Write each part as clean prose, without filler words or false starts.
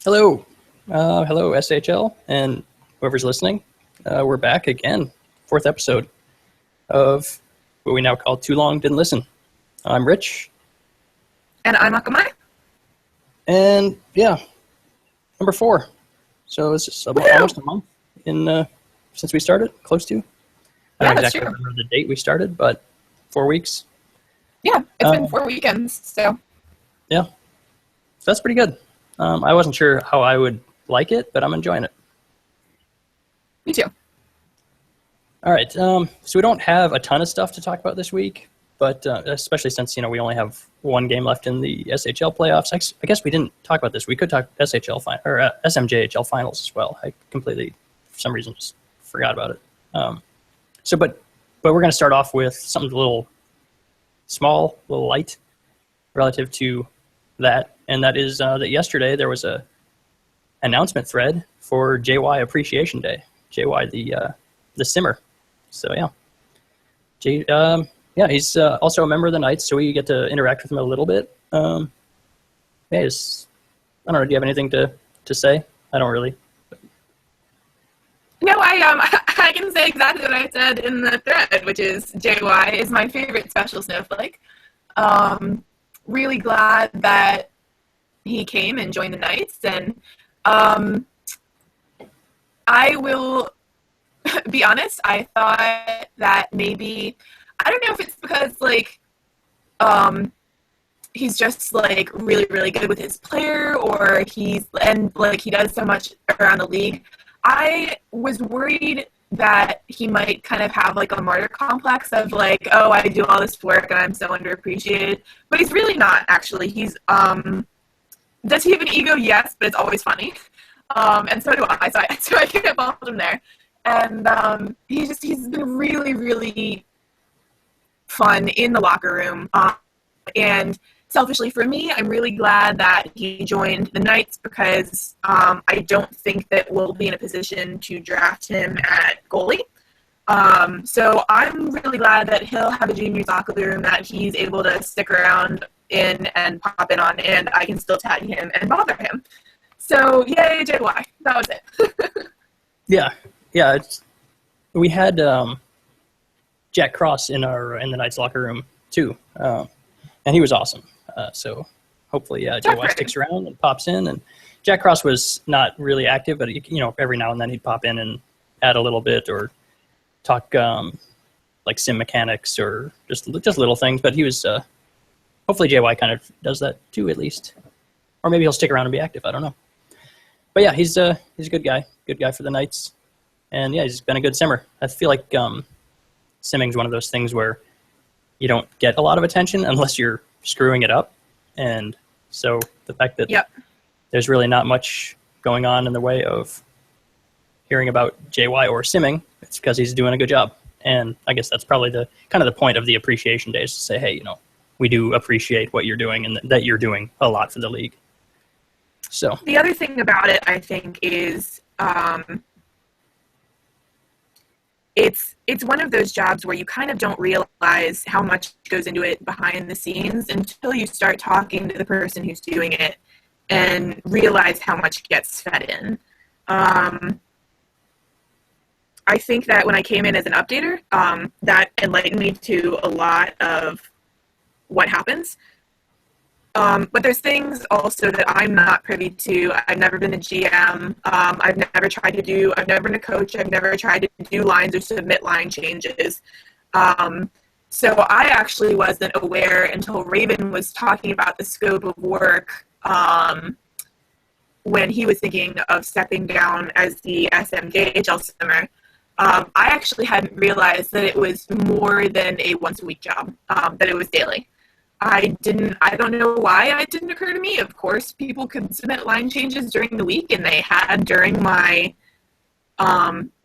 Hello. Hello, SHL, and whoever's listening. We're back again. Fourth episode of what we now call Too Long Didn't Listen. I'm Rich. And I'm Akamai. And yeah, number 4. So it's just almost a month since we started, close to. I don't exactly remember the date we started, but 4 weeks. Yeah, it's been 4 weekends, so. Yeah, so that's pretty good. I wasn't sure how I would like it, but I'm enjoying it. Me too. All right, so we don't have a ton of stuff to talk about this week, but especially since, we only have one game left in the SHL playoffs. I guess we didn't talk about this. We could talk SMJHL finals as well. I completely, for some reason, just forgot about it. But we're going to start off with something a little small, a little light relative to that, and that is that yesterday there was a announcement thread for JayWhy Appreciation Day. JayWhy, the simmer. So yeah, he's also a member of the Knights, so we get to interact with him a little bit. I don't know. Do you have anything to say? I don't really. No, I can say exactly what I said in the thread, which is JayWhy is my favorite special snowflake. Really glad that he came and joined the Knights, and I will be honest, I thought that maybe, I don't know if it's because, he's just, really, really good with his player, or he does so much around the league. I was worried that he might kind of have, a martyr complex of, oh, I do all this work and I'm so underappreciated. But he's really not, actually. He's, does he have an ego? Yes, but it's always funny. And so do I, so I can't fault him there. And he's been really, really fun in the locker room. And selfishly for me, I'm really glad that he joined the Knights because I don't think that we'll be in a position to draft him at goalie. So I'm really glad that he'll have a juniors locker room that he's able to stick around in and pop in on, and I can still tag him and bother him. So yay, JayWhy. That was it. Yeah. We had Jack Cross in the Knights locker room too, and he was awesome. So hopefully, JayWhy sticks around and pops in. And Jack Cross was not really active, but every now and then he'd pop in and add a little bit or talk sim mechanics or just little things. But he was hopefully JayWhy kind of does that too, at least, or maybe he'll stick around and be active. I don't know. But yeah, he's a good guy for the Knights, and yeah, he's been a good simmer. I feel like simming's one of those things where you don't get a lot of attention unless you're screwing it up, and so the fact that there's really not much going on in the way of hearing about JayWhy or simming, it's because he's doing a good job. And I guess that's probably the kind of the point of the appreciation day, is to say, hey, we do appreciate what you're doing and that you're doing a lot for the league. So the other thing about it, I think, is it's one of those jobs where you kind of don't realize how much goes into it behind the scenes until you start talking to the person who's doing it and realize how much gets fed in. I think that when I came in as an updater, that enlightened me to a lot of what happens. But there's things also that I'm not privy to. I've never been a GM. I've never been a coach. I've never tried to do lines or submit line changes. So I actually wasn't aware until Raven was talking about the scope of work when he was thinking of stepping down as the SMJHL simmer. I actually hadn't realized that it was more than a once-a-week job, that it was daily. I don't know why it didn't occur to me. Of course, people could submit line changes during the week, and they had during my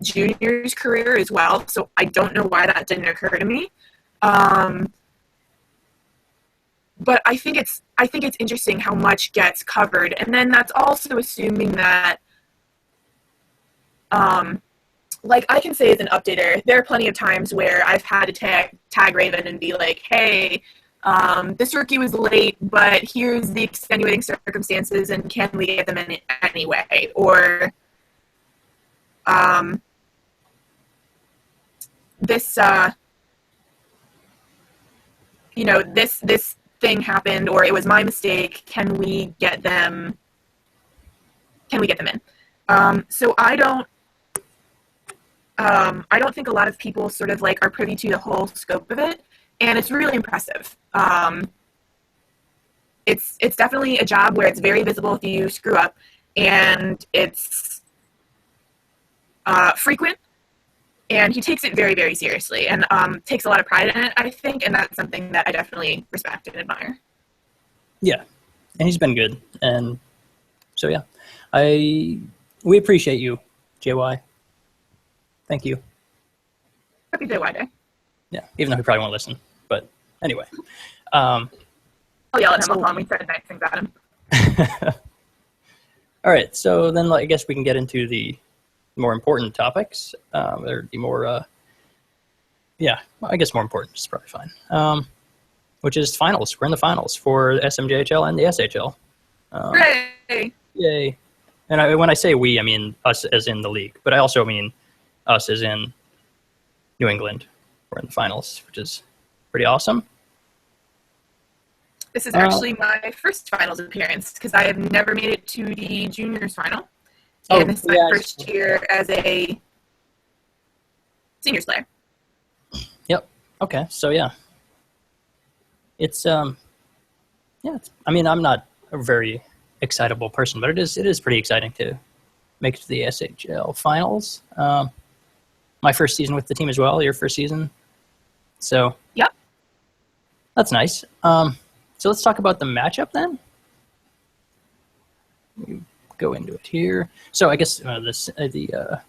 juniors career as well. So I don't know why that didn't occur to me. But I think it's interesting how much gets covered. And then that's also assuming that, I can say as an updater, there are plenty of times where I've had to tag Raven and be like, hey, This rookie was late, but here's the extenuating circumstances, and can we get them in anyway? Or this thing happened, or it was my mistake. Can we get them in? So I don't think a lot of people sort of like are privy to the whole scope of it, and it's really impressive. It's definitely a job where it's very visible if you screw up, and it's frequent, and he takes it very, very seriously, and takes a lot of pride in it, I think, and that's something that I definitely respect and admire. Yeah, and he's been good, and so yeah, we appreciate you, JY. Thank you. Happy JY Day. Yeah, even though he probably won't listen, but anyway. I'll yell at him while we said nice things at him. All right, so then I guess we can get into the more important topics. Or the more, I guess more important is probably fine. Which is finals. We're in the finals for SMJHL and the SHL. Hooray! Yay. And when I say we, I mean us as in the league, but I also mean us as in New England. We're in the finals, which is pretty awesome. This is actually my first finals appearance, because I have never made it to the juniors final. And this is my first year as a seniors player. Yep. Okay. So yeah. It's I mean, I'm not a very excitable person, but it is pretty exciting to make it to the SHL finals. My first season with the team as well, your first season. So yep. That's nice. So let's talk about the matchup then. We go into it here. So I guess the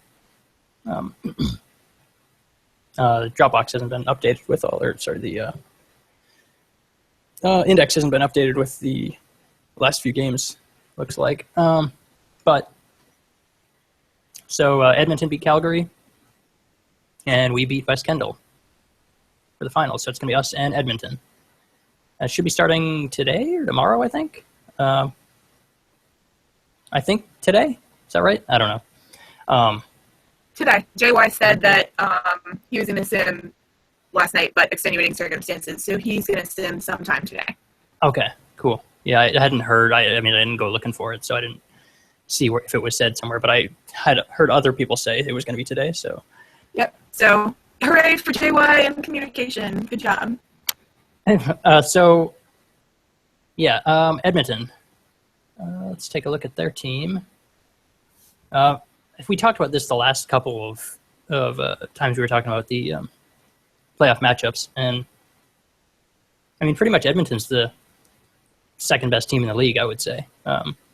Dropbox hasn't been updated with the index hasn't been updated with the last few games, looks like. But so Edmonton beat Calgary, and we beat West Kendall for the finals. So it's going to be us and Edmonton. It should be starting today or tomorrow, I think. I think today. Is that right? I don't know. Today. JY said that he was going to sim last night, but extenuating circumstances. So he's going to sim sometime today. Okay, cool. Yeah, I hadn't heard. I didn't go looking for it, so I didn't see if it was said somewhere. But I had heard other people say it was going to be today. So. Yep. So hooray for JY and communication. Good job. Edmonton. Let's take a look at their team. If we talked about this the last couple of times we were talking about the playoff matchups, and I mean, pretty much Edmonton's the second best team in the league, I would say.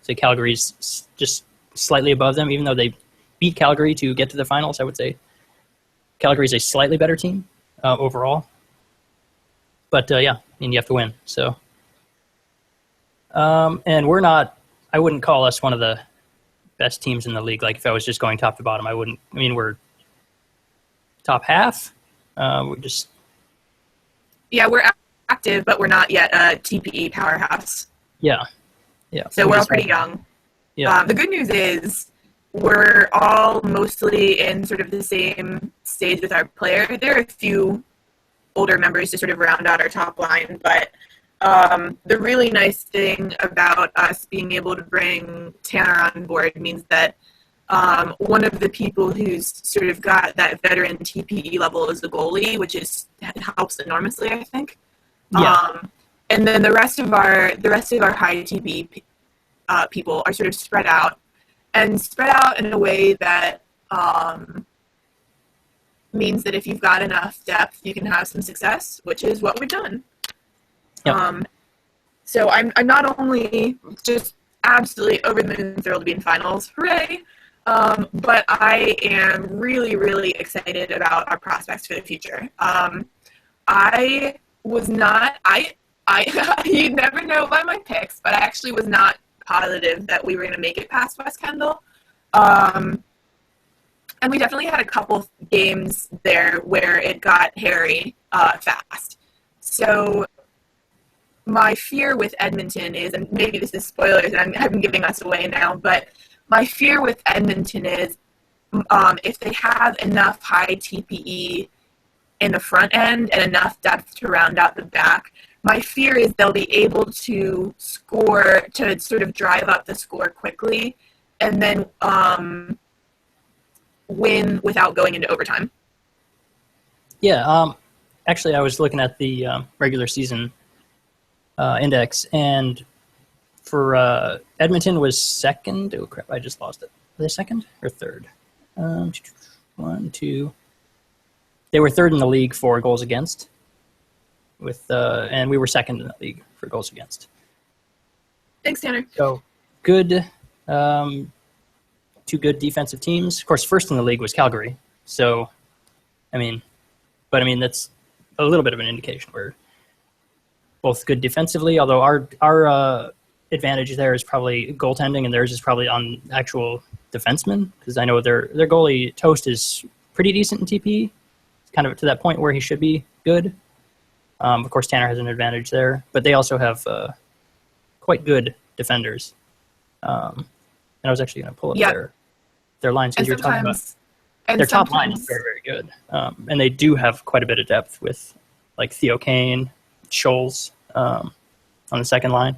Say Calgary's just slightly above them, even though they beat Calgary to get to the finals. I would say Calgary's a slightly better team overall. But you have to win. So, and we're not. I wouldn't call us one of the best teams in the league. Like if I was just going top to bottom, I wouldn't. I mean, we're top half. We're just. Yeah, we're active, but we're not yet a TPE powerhouse. Yeah. So we're all pretty young. Yeah. The good news is we're all mostly in sort of the same stage with our player. There are a few older members to sort of round out our top line, but the really nice thing about us being able to bring Tanner on board means that one of the people who's sort of got that veteran TPE level is the goalie, which helps enormously, I think. Yeah. And then the rest of our high TPE people are sort of spread out in a way that means that if you've got enough depth, you can have some success, which is what we've done. Yep. So I'm not only just absolutely over the moon thrilled to be in finals, hooray, but I am really, really excited about our prospects for the future. I was not, you'd never know by my picks, but I actually was not positive that we were going to make it past West Kendall. And we definitely had a couple games there where it got hairy fast. So my fear with Edmonton is, and maybe this is spoilers and I'm giving us away now, but my fear with Edmonton is if they have enough high TPE in the front end and enough depth to round out the back, my fear is they'll be able to score, to sort of drive up the score quickly and then win without going into overtime. Yeah, actually, I was looking at the regular season index, and for Edmonton was second. Oh crap! I just lost it. Were they second or third? 1, 2. They were third in the league for goals against, and we were second in the league for goals against. Thanks, Tanner. So good, 2 good defensive teams. Of course, first in the league was Calgary. So, I mean, that's a little bit of an indication we're both good defensively, although our advantage there is probably goaltending, and theirs is probably on actual defensemen, because I know their goalie Toast is pretty decent in TP. It's kind of to that point where he should be good. Of course, Tanner has an advantage there, but they also have quite good defenders. And I was actually going to pull up their lines, because you're talking about their top line is very, very good. And they do have quite a bit of depth with like Theo Kane, Scholes on the second line.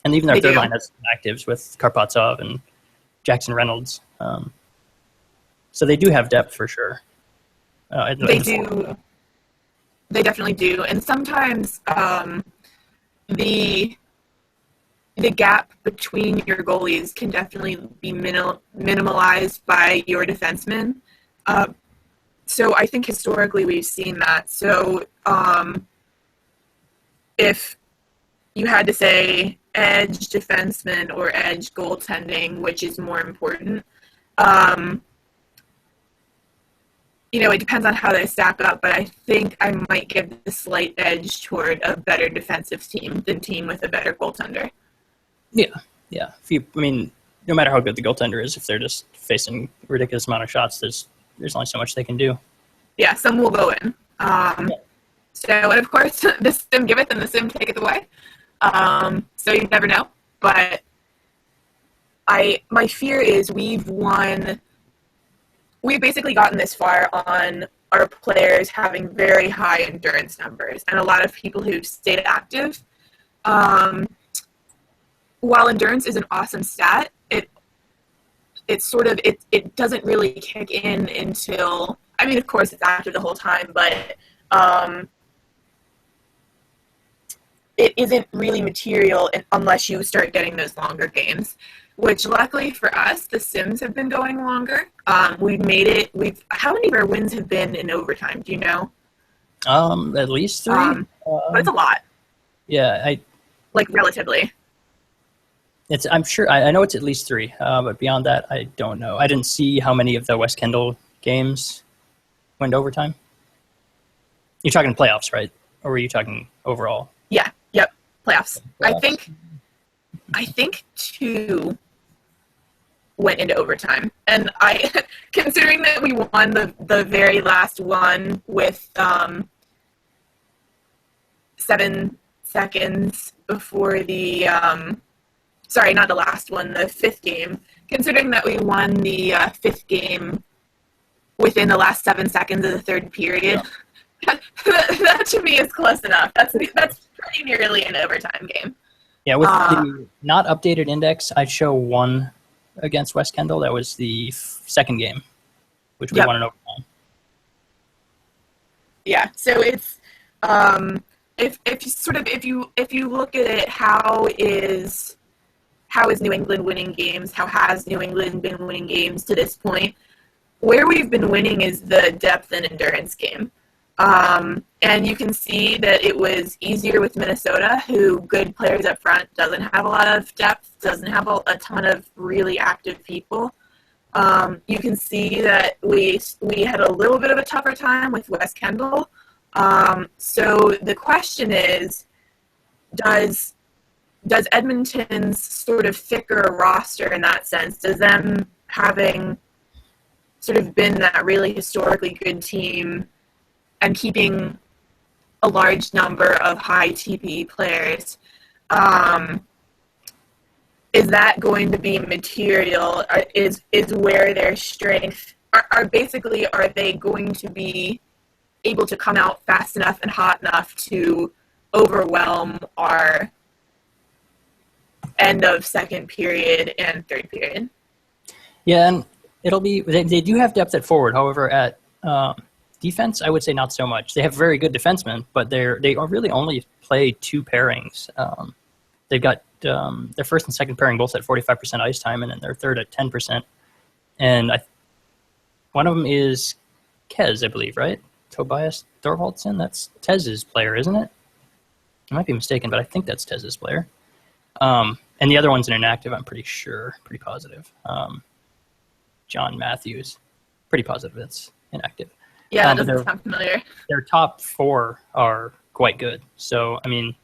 And even their third line has actives with Karpatsov and Jackson Reynolds. So they do have depth for sure. They do. They definitely do. And sometimes the gap between your goalies can definitely be minimalized by your defensemen. So I think historically we've seen that. So if you had to say edge defenseman or edge goaltending, which is more important, it depends on how they stack up, but I think I might give the slight edge toward a better defensive team than team with a better goaltender. Yeah. No matter how good the goaltender is, if they're just facing a ridiculous amount of shots, there's only so much they can do. Yeah, some will go in. So, and of course, the sim giveth and the sim taketh away. So you never know. But my fear is we've basically gotten this far on our players having very high endurance numbers and a lot of people who've stayed active. While endurance is an awesome stat, it doesn't really kick in until, of course it's active the whole time, but it isn't really material unless you start getting those longer games, which luckily for us, the Sims have been going longer. We've made it. How many of our wins have been in overtime? Do you know? At least 3. But it's a lot. Yeah, relatively. I'm sure. I know it's at least 3, but beyond that, I don't know. I didn't see how many of the West Kendall games went to overtime. You're talking playoffs, right? Or were you talking overall? Yeah. Yep. Playoffs. I think 2 went into overtime, and considering that we won the very last one with 7 seconds before the sorry, not the last one, the 5th game. Considering that we won the 5th game within the last 7 seconds of the 3rd period, that to me is close enough. That's pretty nearly an overtime game. Yeah, with the not updated index, I'd show 1 against West Kendall. That was the 2nd game, which we won in overtime. Yeah, so it's if you look at it, how is New England winning games? How has New England been winning games to this point? Where we've been winning is the depth and endurance game. And you can see that it was easier with Minnesota, who good players up front, doesn't have a lot of depth, doesn't have a ton of really active people. You can see that we had a little bit of a tougher time with West Kendall. So the question is, does Edmonton's sort of thicker roster in that sense, does them having sort of been that really historically good team and keeping a large number of high TPE players. Is that going to be material? Is where their strength are they going to be able to come out fast enough and hot enough to overwhelm our end of second period and third period? Yeah, and it'll be they do have depth at forward. However, at defense, I would say not so much. They have very good defensemen, but they really only play two pairings. They've got their first and second pairing both at 45% ice time, and then their third at 10%. And one of them is Kez, I believe, right? Tobias Thorvaldsen. That's Tez's player, isn't it? I might be mistaken, but I think that's Tez's player. And the other one's an inactive, I'm pretty sure, pretty positive. John Matthews, pretty positive it's inactive. Yeah, that doesn't sound familiar. Their top four are quite good. So, I mean,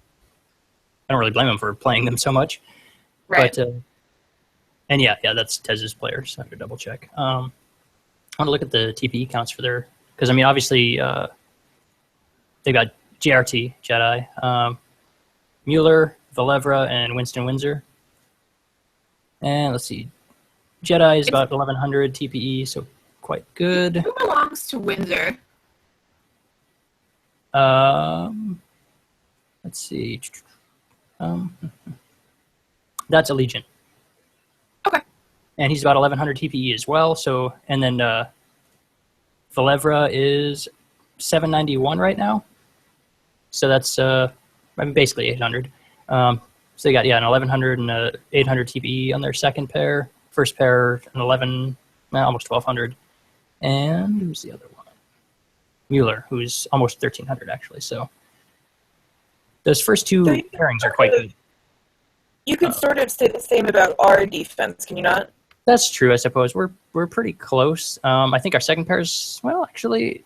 I don't really blame them for playing them so much. Right. But, and yeah, that's Tez's player, so I have to double check. I want to look at the TPE counts for their, because, I mean, obviously, they got JRT, Jedi, Mueller, Valevra, and Winston Windsor. And let's see, Jedi is about 1,100 TPE, so quite good. Who belongs to Windsor? Let's see. That's Allegiant. Okay. And he's about 1,100 TPE as well. So, and then Valevra is 791 right now. So that's basically 800. So they got an 1,100 and 800 TPE on their second pair. First pair an 11, almost 1,200. And who's the other one? Mueller, who's almost 1,300 actually. So those first two pairings are quite good. You could sort of say the same about our defense, can you not? That's true, I suppose. We're pretty close. I think our second pair is, well, actually,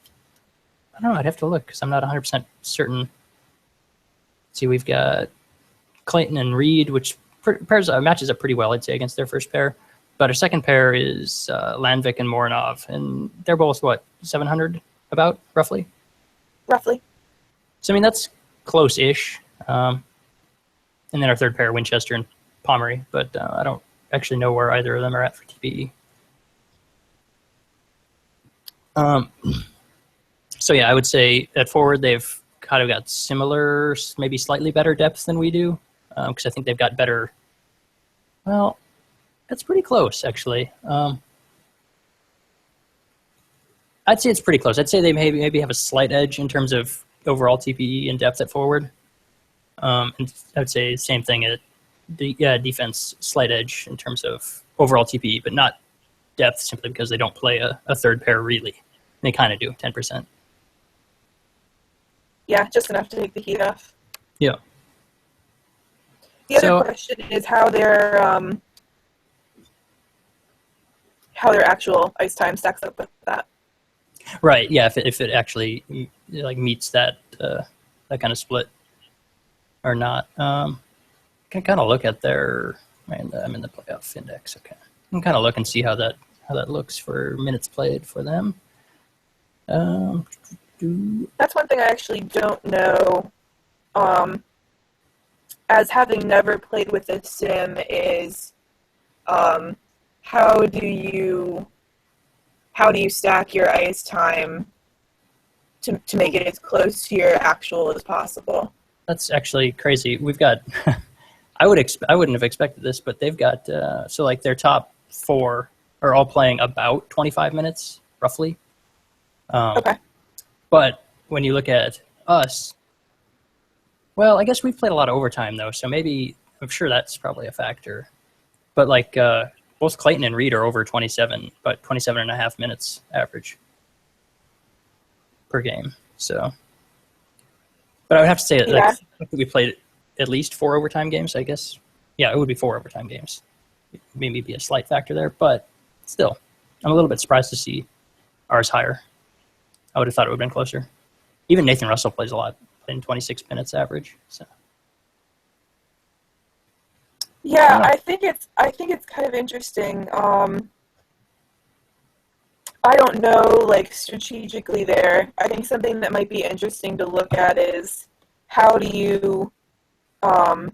I don't know. I'd have to look because I'm not 100% certain. Let's see, we've got Clayton and Reed, which matches up pretty well, I'd say, against their first pair. But our second pair is Landvik and Morinov, and they're both, 700 about, roughly? Roughly. So, I mean, that's close-ish. And then our third pair, Winchester and Pomeroy, but I don't actually know where either of them are at for TPE. So, yeah, I would say at forward they've kind of got similar, maybe slightly better depth than we do, because I think they've got better, well, that's pretty close, actually. I'd say it's pretty close. I'd say they maybe have a slight edge in terms of overall TPE and depth at forward. And I would say the same thing at the defense, slight edge in terms of overall TPE, but not depth simply because they don't play a third pair really. They kind of do, 10%. Yeah, just enough to take the heat off. Yeah. The other question is how their actual ice time stacks up with that. Right. Yeah. If it actually meets that that kind of split or not. Can kind of look at their. I'm in the playoff index. Okay. I can kind of look and see how that looks for minutes played for them. That's one thing I actually don't know. As having never played with a sim, is how do you stack your ice time to make it as close to your actual as possible? That's actually crazy. We've got. I wouldn't have expected this, but they've got their top four are all playing about 25 minutes roughly. Okay. But when you look at us, well, I guess we've played a lot of overtime though, so maybe I'm sure that's probably a factor. But both Clayton and Reed are over 27, but 27 and a half minutes average per game. So, but I would have to say that we played at least 4 overtime games, I guess. Yeah, it would be 4 overtime games. Maybe be a slight factor there, but still, I'm a little bit surprised to see ours higher. I would have thought it would have been closer. Even Nathan Russell plays a lot, playing 26 minutes average. So. Yeah, I think it's kind of interesting. I don't know, like, strategically there. I think something that might be interesting to look at is how do you, um,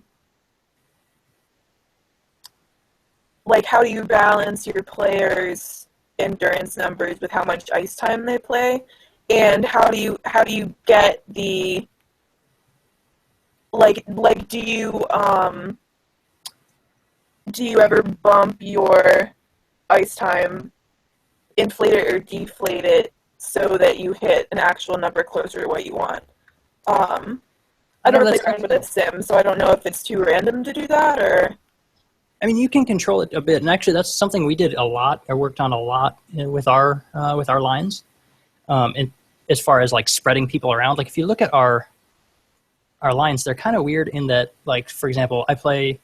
how do you balance your players' endurance numbers with how much ice time they play, and how do you get the do you ever bump your ice time, inflate it or deflate it so that you hit an actual number closer to what you want? I don't really run with a sim, so I don't know if it's too random to do that, or... I mean, you can control it a bit, and actually that's something we did a lot. I worked on a lot with our lines, and as far as like spreading people around. Like if you look at our lines, they're kind of weird in that, like, for example, I play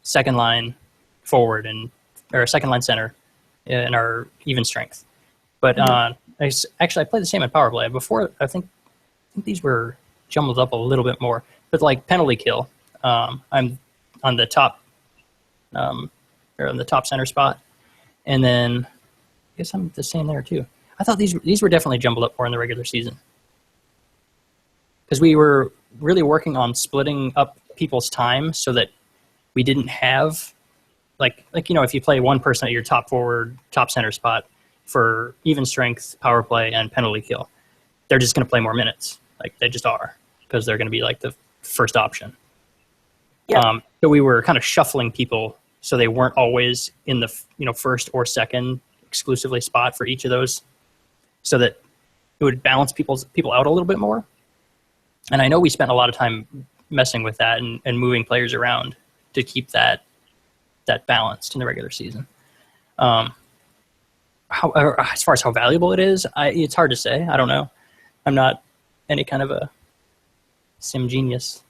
second line forward or second line center in our even strength. But I play the same in power play. Before, I think these were jumbled up a little bit more. But like penalty kill, I'm on the top, or on the top center spot, and then I guess I'm the same there too. I thought these were definitely jumbled up more in the regular season because we were really working on splitting up people's time so that we didn't have like if you play one person at your top forward, top center spot for even strength, power play, and penalty kill, they're just going to play more minutes. Like they just are, because they're going to be like the first option. Yeah. So we were kind of shuffling people so they weren't always in the first or second exclusively spot for each of those, so that it would balance people out a little bit more. And I know we spent a lot of time messing with that and moving players around to keep that balanced in the regular season. As far as how valuable it is, it's hard to say. I don't know. I'm not any kind of a sim genius.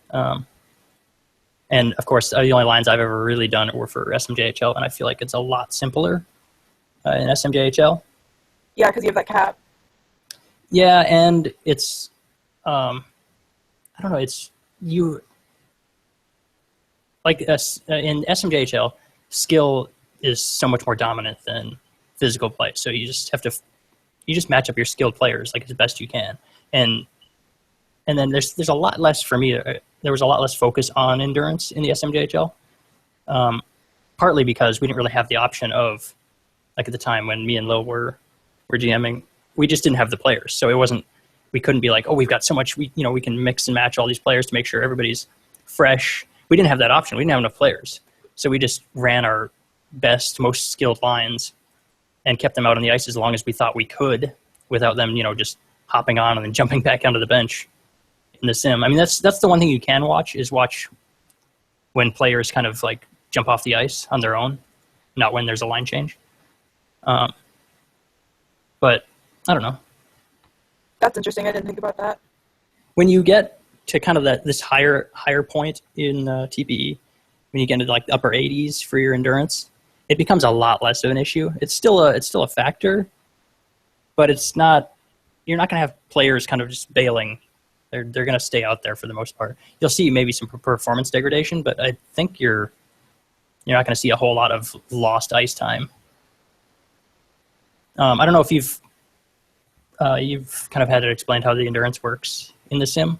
And of course, the only lines I've ever really done were for SMJHL, and I feel like it's a lot simpler in SMJHL. Yeah, because you have that cap. Yeah, and it's, I don't know, it's you, like in SMJHL, skill is so much more dominant than physical play. So you just match up your skilled players like as best you can. And then there's a lot less for me. There was a lot less focus on endurance in the SMJHL, partly because we didn't really have the option of, like at the time when me and Lil were GMing, we just didn't have the players. So we couldn't be like, oh, we've got so much, we can mix and match all these players to make sure everybody's fresh. We didn't have that option. We didn't have enough players. So we just ran our best, most skilled lines and kept them out on the ice as long as we thought we could without them, just hopping on and then jumping back onto the bench in the sim. I mean, that's the one thing you can watch when players kind of like jump off the ice on their own, not when there's a line change. But I don't know. That's interesting. I didn't think about that. When you get to kind of this higher point in TPE, when you get into like the upper 80s for your endurance, it becomes a lot less of an issue. It's still a factor, but it's not. You're not going to have players kind of just bailing. They're going to stay out there for the most part. You'll see maybe some performance degradation, but I think you're not going to see a whole lot of lost ice time. I don't know if you've kind of had it explained how the endurance works in the sim,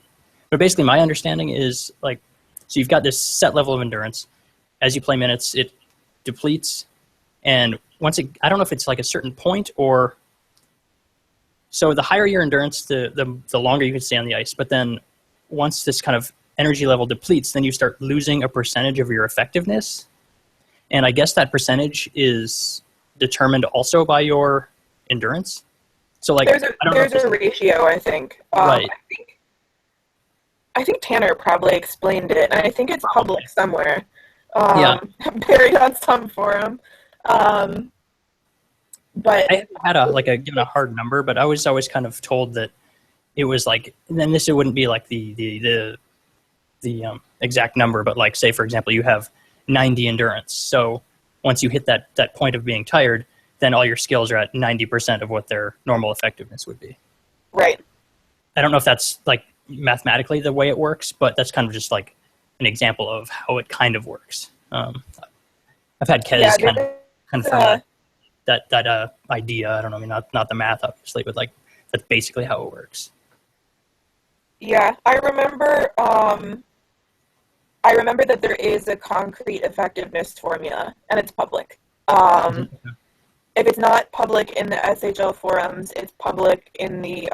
but basically my understanding is like, so you've got this set level of endurance. As you play minutes, it depletes, and once I don't know if it's like a certain point or. So the higher your endurance, the longer you can stay on the ice. But then once this kind of energy level depletes, then you start losing a percentage of your effectiveness. And I guess that percentage is determined also by your endurance. So like there's a ratio, I think. Right. I think Tanner probably explained it, and I think it's public somewhere. Yeah. Buried on some forum. But I haven't had given a hard number, but I was always kind of told that it was like, and then it wouldn't be like the exact number, but like say for example you have 90 endurance. So once you hit that point of being tired, then all your skills are at 90% of what their normal effectiveness would be. Right. I don't know if that's like mathematically the way it works, but that's kind of just like an example of how it kind of works. I've had Kez kind of confirm that. that idea. I don't know. I mean, not the math, obviously, but like that's basically how it works. Yeah, I remember. I remember that there is a concrete effectiveness formula, and it's public. If it's not public in the SHL forums, it's public in the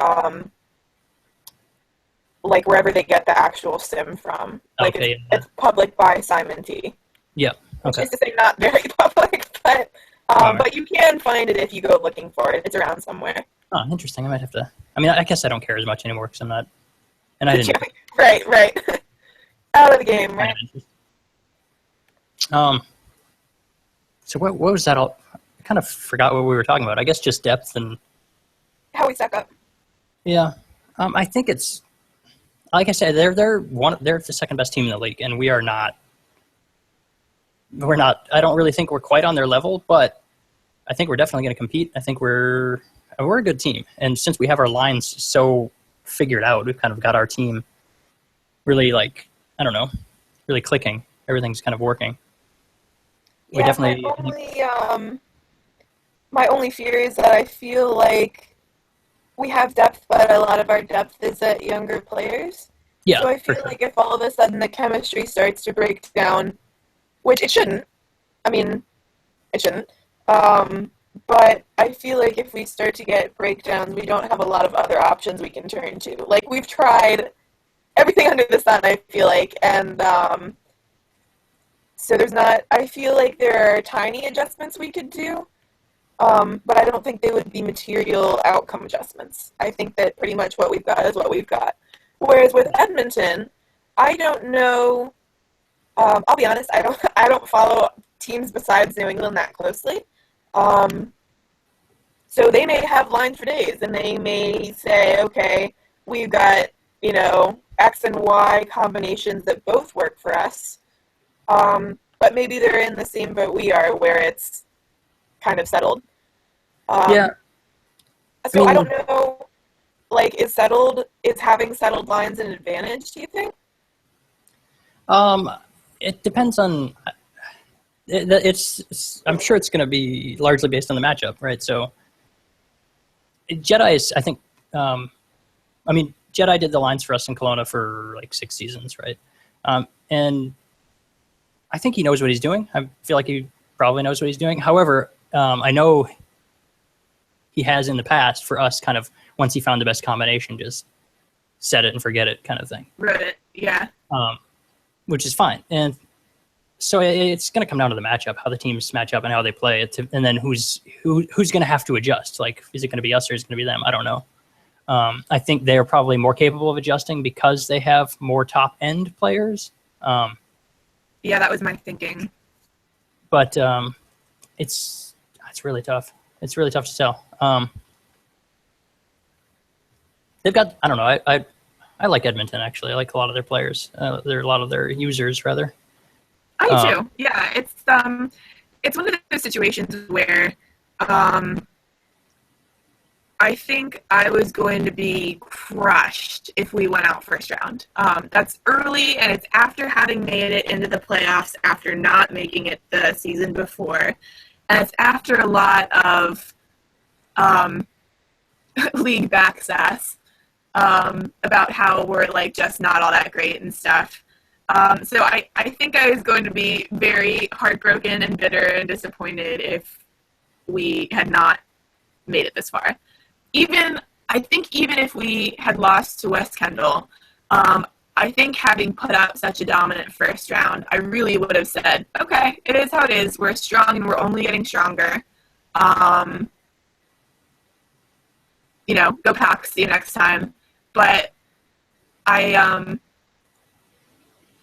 like wherever they get the actual sim from. Like Okay, it's public by Simon T. Yeah. Which Okay. is to say, not very public, but Right. but you can find it if you go looking for it. It's around somewhere. Oh, interesting. I might have to. I mean, I guess I don't care as much anymore because I'm not, and I didn't. Right. Out of the game, right? So what was that all? I kind of forgot what we were talking about. I guess just depth and How we stack up. yeah. I think it's like I said, they're the second best team in the league, and we are not. We're not. I don't really think we're quite on their level, but I think we're definitely going to compete. I think we're a good team, and since we have our lines so figured out, we've kind of got our team really like I don't know, really clicking. Everything's kind of working. We Yeah, definitely. my only fear is that I feel like we have depth, but a lot of our depth is at younger players. Yeah, So I for feel sure. like if all of a sudden the chemistry starts to break down, which it shouldn't. I mean, it shouldn't. But I feel like if we start to get breakdowns, we don't have a lot of other options we can turn to. Like, we've tried everything under the sun, I feel like, and so there's not, I feel like there are tiny adjustments we could do, but I don't think they would be material outcome adjustments. I think that pretty much what we've got is what we've got. Whereas with Edmonton, I don't know, I'll be honest, I don't follow teams besides New England that closely. So they may have lines for days, and they may say, okay, we've got, X and Y combinations that both work for us. But maybe they're in the same boat we are, where it's kind of settled. Yeah. So I don't know, like, is having settled lines an advantage, do you think? It depends on. I'm sure it's going to be largely based on the matchup, right? So, Jedi is, I think. Jedi did the lines for us in Kelowna for like 6 seasons, right? And I think he knows what he's doing. I feel like he probably knows what he's doing. However, I know he has in the past for us kind of once he found the best combination, just set it and forget it kind of thing. Right. Yeah. Which is fine. And so it's going to come down to the matchup, how the teams match up and how they play it, and then who's going to have to adjust. Like, is it going to be us or is it going to be them? I don't know. I think they're probably more capable of adjusting because they have more top-end players. Yeah, that was my thinking. But it's really tough. It's really tough to tell. They've got, I don't know, I like Edmonton, actually. I like a lot of their players. They're a lot of their users, rather. I do too. Yeah, it's one of those situations where I think I was going to be crushed if we went out first round. That's early, and it's after having made it into the playoffs after not making it the season before. And it's after a lot of league backsass about how we're like just not all that great and stuff. So I think I was going to be very heartbroken and bitter and disappointed if we had not made it this far. I think even if we had lost to West Kendall, I think having put up such a dominant first round, I really would have said, okay, it is how it is. We're strong and we're only getting stronger. Go Packs, see you next time. But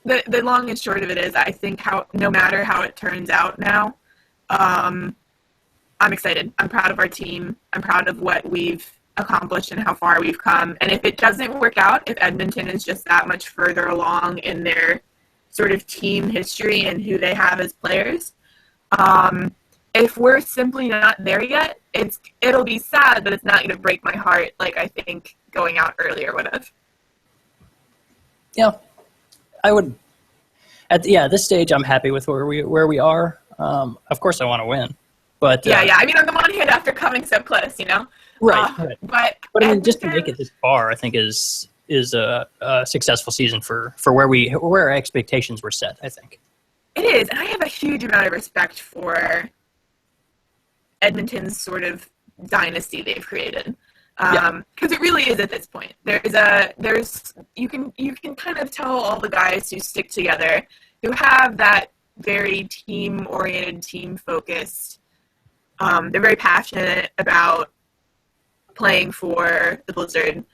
the long and short of it is, I think no matter how it turns out now, I'm excited. I'm proud of our team. I'm proud of what we've accomplished and how far we've come. And if it doesn't work out, if Edmonton is just that much further along in their sort of team history and who they have as players, if we're simply not there yet, it'll be sad, but it's not going to break my heart like I think going out earlier would have. Yeah, I would. At this stage, I'm happy with where we are. Of course, I want to win. But yeah. I mean, on the one hand, after coming so close, right. But I mean, just to Edmonton- make it this far, I think is a successful season for where our expectations were set. I think it is, and I have a huge amount of respect for Edmonton's sort of dynasty they've created, because it really is at this point. You can kind of tell all the guys who stick together, who have that very team-oriented, team-focused. They're very passionate about playing for the Blizzard.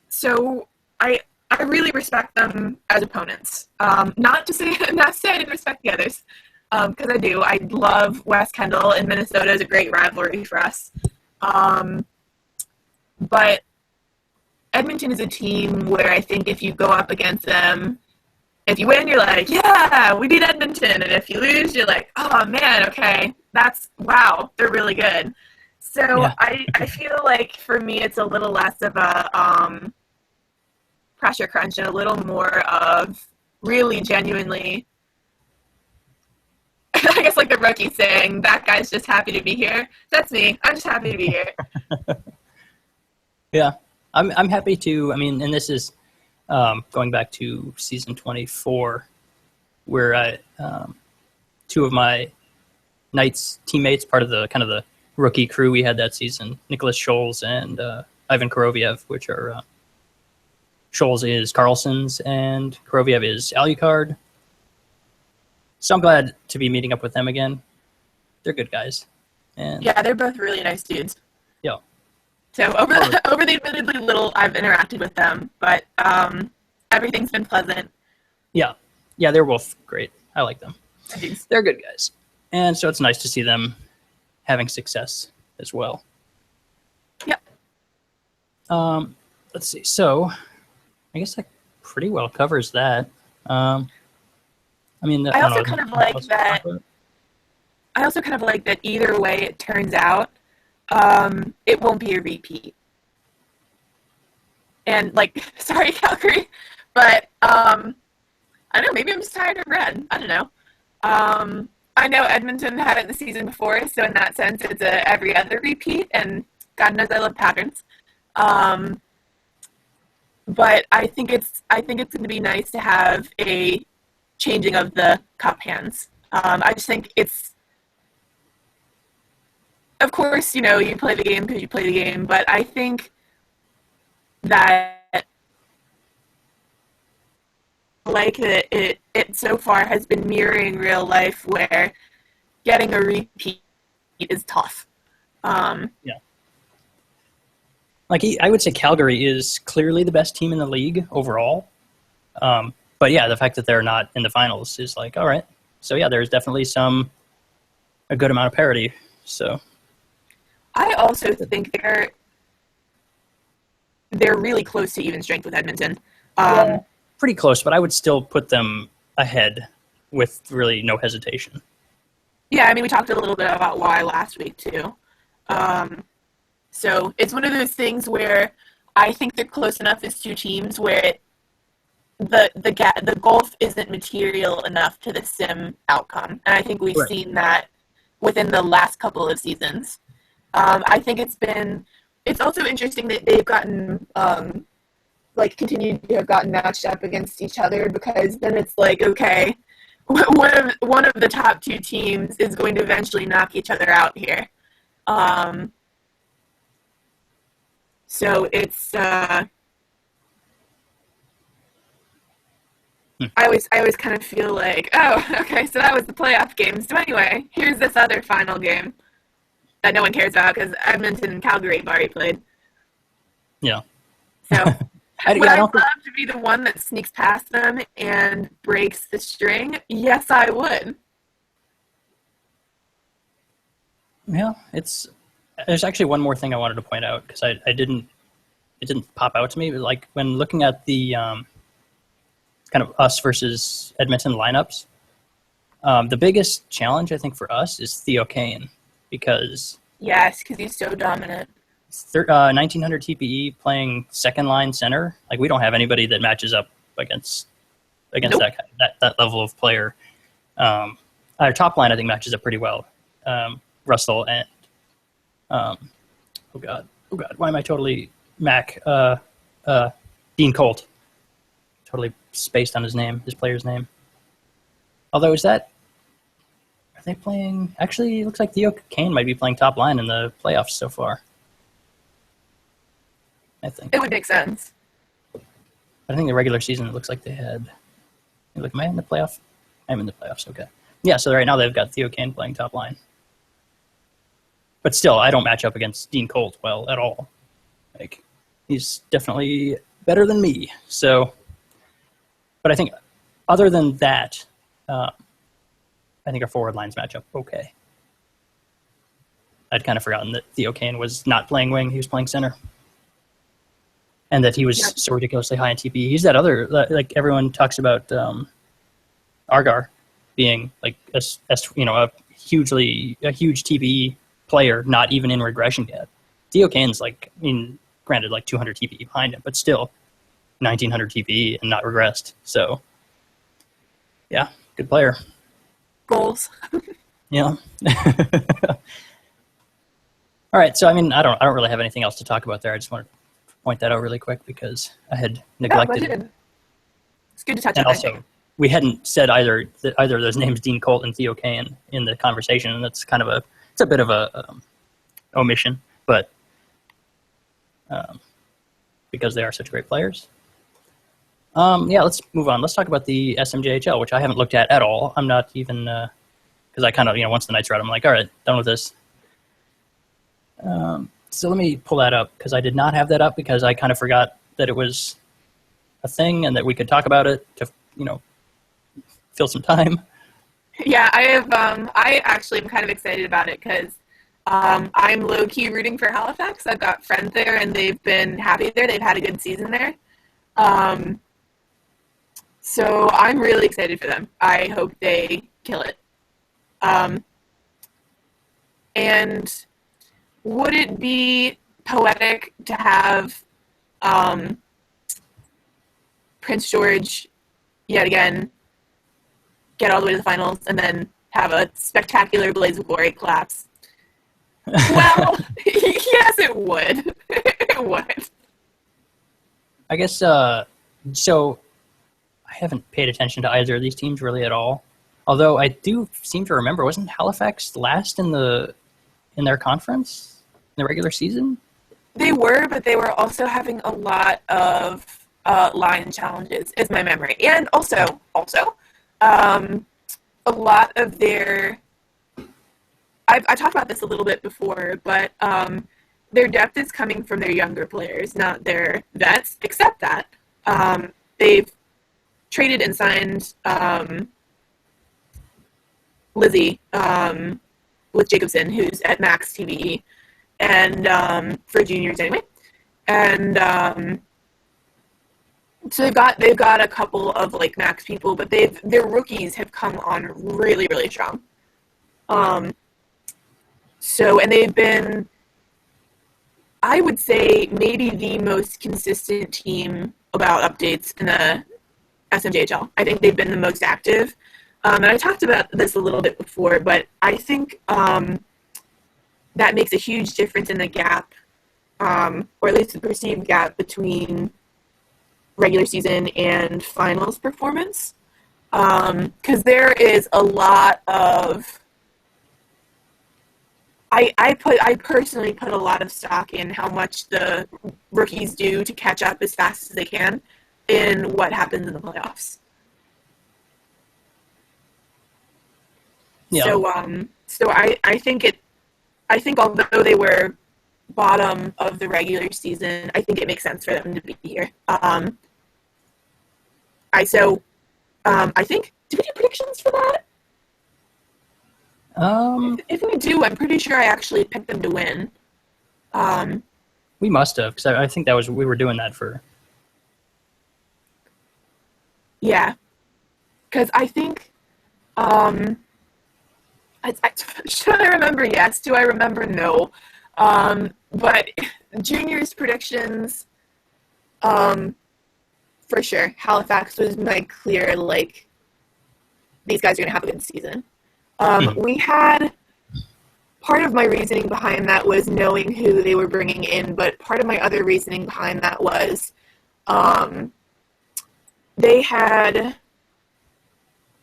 So I really respect them as opponents. Not to say I didn't respect the others, because I do. I love West Kendall, and Minnesota is a great rivalry for us. But Edmonton is a team where I think if you go up against them, if you win, you're like, yeah, we beat Edmonton. And if you lose, you're like, oh, man, okay, wow, they're really good. So Yeah. I feel like for me it's a little less of a pressure crunch and a little more of really genuinely, I guess like the rookie saying, that guy's just happy to be here. That's me. I'm just happy to be here. Yeah, I'm happy to. I mean, and this is going back to season 24, where two of my Knights teammates, part of the rookie crew we had that season, Nicholas Scholes and Ivan Koroviev, which are Scholes is Carlson's and Koroviev is Alucard. So I'm glad to be meeting up with them again. They're good guys. And Yeah, they're both really nice dudes. yeah. So over the admittedly little I've interacted with them, but everything's been pleasant. Yeah, they're both great. I like them. Dudes. They're good guys. And so it's nice to see them having success as well. Yep. Let's see. So I guess that pretty well covers that. I mean, I also kind of like that. I also kind of like that either way it turns out, it won't be a repeat. And like, sorry, Calgary, but I don't know, maybe I'm just tired of red. I don't know. I know Edmonton had it the season before, so in that sense, it's a every other repeat, and God knows I love patterns. But I think it's going to be nice to have a changing of the cup hands. I just think it's, of course, you play the game because you play the game, but I think that like it so far has been mirroring real life where getting a repeat is tough. Yeah. Like, I would say Calgary is clearly the best team in the league overall. But yeah, the fact that they're not in the finals is like, all right. So yeah, there's definitely a good amount of parity. So I also think they're really close to even strength with Edmonton. Pretty close, but I would still put them ahead with really no hesitation. Yeah, I mean, we talked a little bit about why last week too. So it's one of those things where I think they're close enough as two teams where the gulf isn't material enough to the sim outcome, and I think we've seen that within the last couple of seasons. I think it's also interesting that they've gotten continued to have gotten matched up against each other, because then it's like, okay, one of the top two teams is going to eventually knock each other out here. So it's I always kind of feel like, oh, okay, so that was the playoff game. So anyway, here's this other final game that no one cares about because Edmonton and Calgary have already played. Yeah. So I would I don't love to be the one that sneaks past them and breaks the string? Yes, I would. Yeah, there's actually one more thing I wanted to point out, because it didn't pop out to me, but like when looking at the kind of us versus Edmonton lineups, the biggest challenge I think for us is Theo Kane, because Yes, because he's so dominant. 1900 TPE playing second line center, like we don't have anybody that matches up against Nope. that level of player. I our top line I think matches up pretty well. Russell and oh god, why am I totally Dean Colt? Totally spaced on his player's name. Although are they playing? Actually, it looks like Theo Kane might be playing top line in the playoffs so far. I think It would make sense. I think the regular season it looks like they had. Am I in the playoff? I'm in the playoffs. Okay. Yeah. So right now they've got Theo Kane playing top line. But still, I don't match up against Dean Colt well at all. Like, he's definitely better than me. So, but I think other than that, I think our forward lines match up okay. I'd kind of forgotten that Theo Kane was not playing wing; he was playing center, and that he was so ridiculously high in TP. He's that other like everyone talks about Argar being like a huge TP player, not even in regression yet. Theo Kane's granted 200 TP behind him, but still 1900 TP and not regressed. So, yeah, good player. Goals. Yeah. All right. So, I don't really have anything else to talk about there. I just want to point that out really quick because I had neglected it. It's good to touch on. And also, we hadn't said either of those names, Dean Colt and Theo Kane, in the conversation, and that's kind of a bit of a omission, but because they are such great players. Let's move on. Let's talk about the SMJHL, which I haven't looked at all. I'm not even because I kind of once the night's out, I'm like, all right, done with this. So let me pull that up because I did not have that up because I kind of forgot that it was a thing and that we could talk about it to fill some time. Yeah, I actually am kind of excited about it because I'm low-key rooting for Halifax. I've got friends there, and they've been happy there. They've had a good season there. So I'm really excited for them. I hope they kill it. And would it be poetic to have Prince George yet again get all the way to the finals and then have a spectacular Blaze of Glory collapse? Well, yes, it would. It would. I guess so. I haven't paid attention to either of these teams really at all. Although I do seem to remember, wasn't Halifax last in their conference in the regular season? They were, but they were also having a lot of line challenges, is my memory, and also a lot of their. I talked about this a little bit before, but their depth is coming from their younger players, not their vets. Except that they've traded and signed Lizzie with Jacobson, who's at max TVE, and for juniors anyway. And so they've got a couple of max people, but their rookies have come on really, really strong. And they've been, I would say, maybe the most consistent team about updates in the SMJHL. I think they've been the most active. And I talked about this a little bit before, but I think that makes a huge difference in the gap, or at least the perceived gap between regular season and finals performance. Because there is a lot of... I personally put a lot of stock in how much the rookies do to catch up as fast as they can in what happens in the playoffs. Yeah. So I think although they were bottom of the regular season, I think it makes sense for them to be here. I think, did we do predictions for that? If we do, I'm pretty sure I actually picked them to win. We must have, because I think we were doing that for. Yeah, because I think, should I remember yes? Do I remember no? But juniors predictions, for sure. Halifax was my clear, these guys are going to have a good season. We had part of my reasoning behind that was knowing who they were bringing in, but part of my other reasoning behind that was they had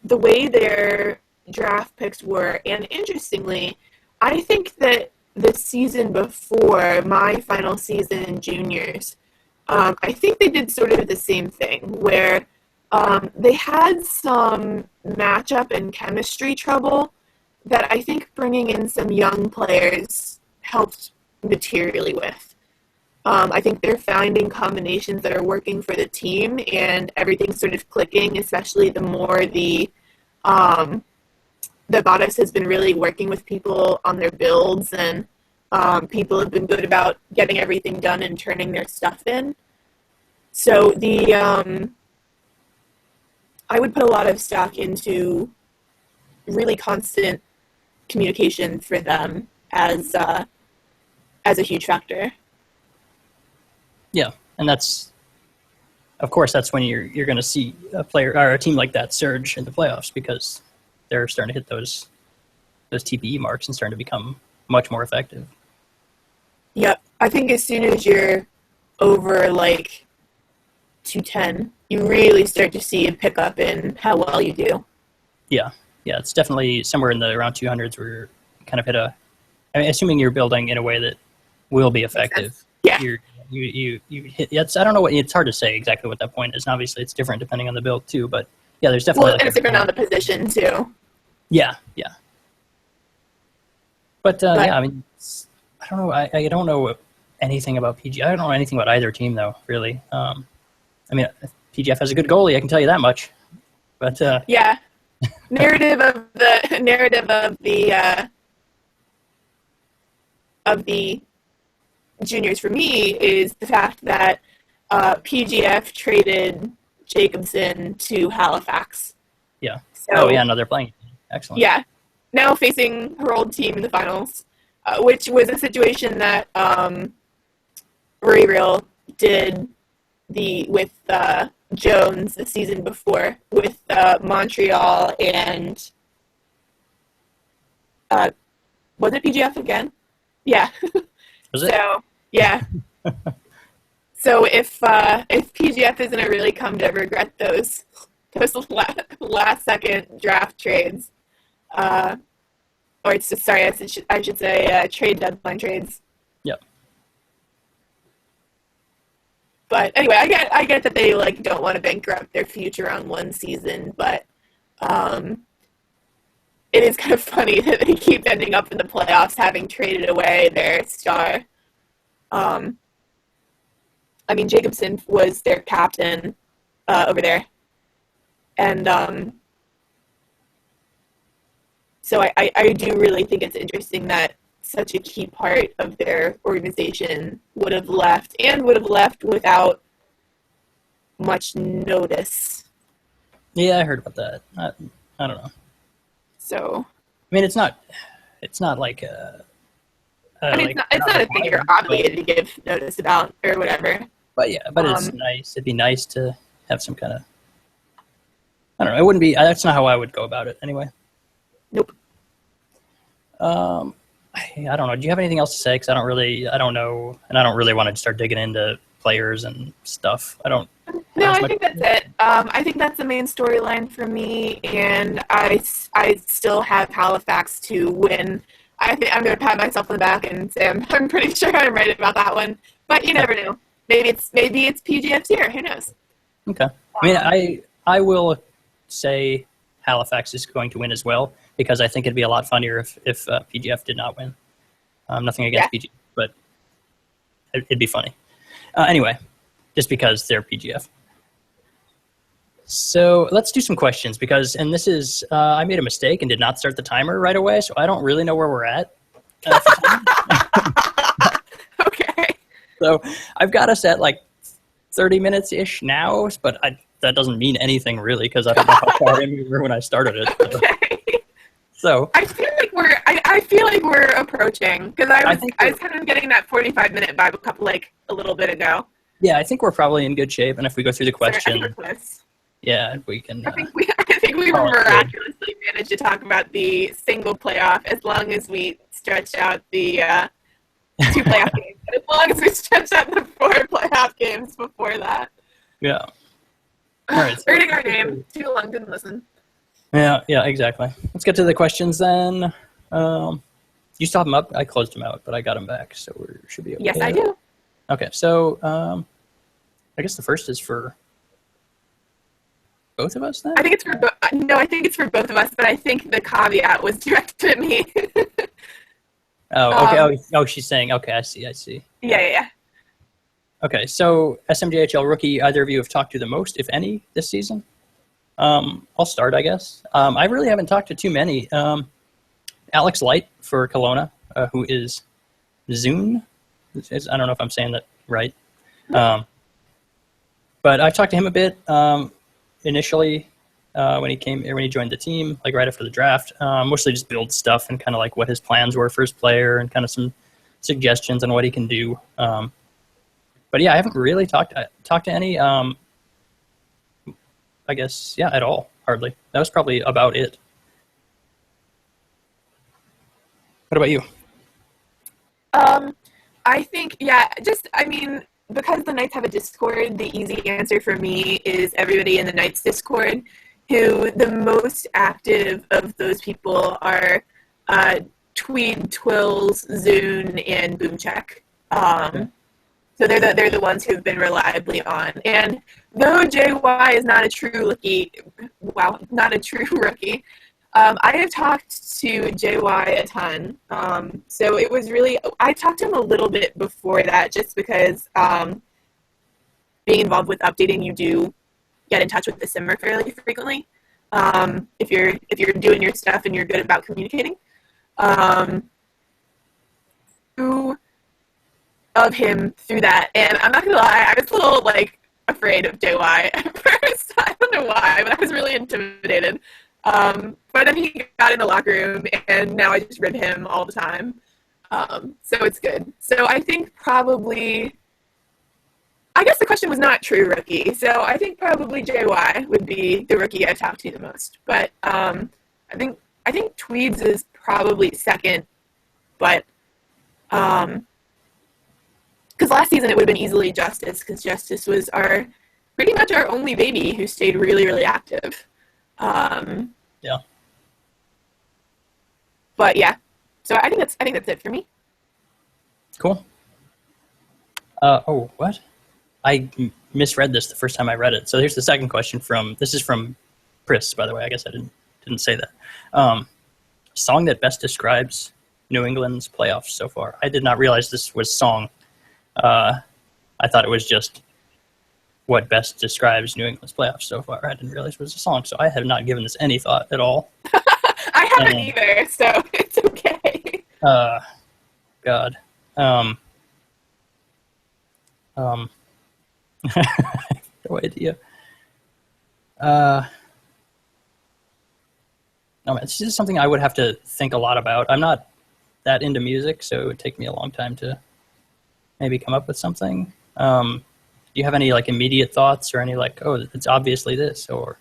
the way their draft picks were, and interestingly, I think that the season before my final season in juniors, I think they did sort of the same thing where they had some matchup and chemistry trouble that I think bringing in some young players helped materially with. I think they're finding combinations that are working for the team, and everything's sort of clicking, especially the more the Bottas has been really working with people on their builds, and people have been good about getting everything done and turning their stuff in. So I would put a lot of stock into really constant communication for them as a huge factor. Yeah, and that's, of course, that's when you're going to see a player or a team like that surge in the playoffs because they're starting to hit those TPE marks and starting to become much more effective. Yep, I think as soon as you're over like 210, you really start to see a pickup in how well you do. Yeah, it's definitely somewhere in the around 200s where you kind of hit I mean, assuming you're building in a way that will be effective. Yeah. You hit. I don't know what it's hard to say exactly what that point is. And obviously, it's different depending on the build too. But yeah, there's definitely. Well, and it's different on the position too. Yeah. But yeah, I mean, I don't know. I don't know anything about PG. I don't know anything about either team though. Really. I mean, PGF has a good goalie. I can tell you that much. But yeah, narrative of the juniors for me is the fact that PGF traded Jacobson to Halifax. Yeah. So, no, they're playing. Excellent. Yeah. Now facing her old team in the finals, which was a situation that Rory Real did with Jones the season before with Montreal and was it PGF again? Yeah. Was it? So yeah. So if PGF isn't a really come to regret those last second draft trades, or it's just, sorry, I should say trade deadline trades. Yep. But anyway, I get that they like don't want to bankrupt their future on one season, but it is kind of funny that they keep ending up in the playoffs having traded away their star. I mean, Jacobson was their captain over there. And so I do really think it's interesting that such a key part of their organization would have left without much notice. Yeah, I heard about that. I don't know. So I mean, it's not like I mean, it's not a thing you're obligated to give notice about or whatever. But yeah, it's nice. It'd be nice to have some kind of. I don't know. It wouldn't be. That's not how I would go about it anyway. Nope. I don't know. Do you have anything else to say? Because I don't know, and I don't really want to start digging into players and stuff. I don't. No, I think that's it. I think that's the main storyline for me, and I still have Halifax to win. I think I'm going to pat myself on the back and say I'm pretty sure I'm right about that one, but you never know. Maybe it's PGF's year. Who knows? Okay. I mean, I will say Halifax is going to win as well because I think it'd be a lot funnier if PGF did not win. Nothing against PGF, but it'd be funny. Anyway, just because they're PGF. So let's do some questions and this is, I made a mistake and did not start the timer right away, so I don't really know where we're at. Okay. So I've got us at like 30 minutes-ish now, but that doesn't mean anything really because I don't know how far in we were when I started it. Okay. So I feel like we're approaching because I was kind of getting that 45-minute vibe a little bit ago. Yeah, I think we're probably in good shape, and if we go through the question, Yeah, we can. I think we call it good. miraculously managed to talk about the single playoff as long as we stretched out the 2 playoff games, and as long as we stretched out the 4 playoff games before that. Yeah. All right. Earning our name. Too long, didn't listen. Yeah, exactly. Let's get to the questions then. You still have them up? I closed them out, but I got them back, so we should be okay. Yes, I do. Okay, so I guess the first is for both of us then? I think it's for I think it's for both of us, but I think the caveat was directed at me. Oh, okay. Oh, she's saying, okay, I see. Yeah. Okay, so SMJHL rookie, either of you have talked to the most, if any, this season? I'll start, I guess. I really haven't talked to too many. Alex Light for Kelowna, who is Zune. I don't know if I'm saying that right. But I've talked to him a bit initially when he joined the team, like right after the draft. Mostly just build stuff and kind of like what his plans were for his player and kind of some suggestions on what he can do. But yeah, I haven't really talked to any. I guess at all, hardly. That was probably about it. What about you? I think, because the Knights have a Discord, the easy answer for me is everybody in the Knights Discord, who the most active of those people are Tweed, Twills, Zune, and Boomcheck. So they're the ones who've been reliably on. And though JayWhy is not a true rookie, I have talked to JayWhy a ton. So it was really, I talked to him a little bit before that just because being involved with updating, you do get in touch with the simmer fairly frequently. If you're doing your stuff and you're good about communicating. Of him through that, and I'm not gonna lie, I was a little afraid of JayWhy at first. I don't know why, but I was really intimidated. But then he got in the locker room, and now I just rib him all the time. So it's good. So I think probably, I guess the question was not true rookie. So I think probably JayWhy would be the rookie I talked to the most. But I think Tweeds is probably second, but because last season it would have been easily Justice, because Justice was pretty much our only baby who stayed really, really active. Yeah. But yeah, so I think that's it for me. Cool. What? I misread this the first time I read it. So here's the second question this is from Chris, by the way. I guess I didn't say that. Song that best describes New England's playoffs so far. I did not realize this was song. I thought it was just what best describes New England's playoffs so far. I didn't realize it was a song, so I have not given this any thought at all. I haven't either, so it's okay. God. No idea. No, man, it's just something I would have to think a lot about. I'm not that into music, so it would take me a long time to maybe come up with something. Do you have any immediate thoughts or any it's obviously this or?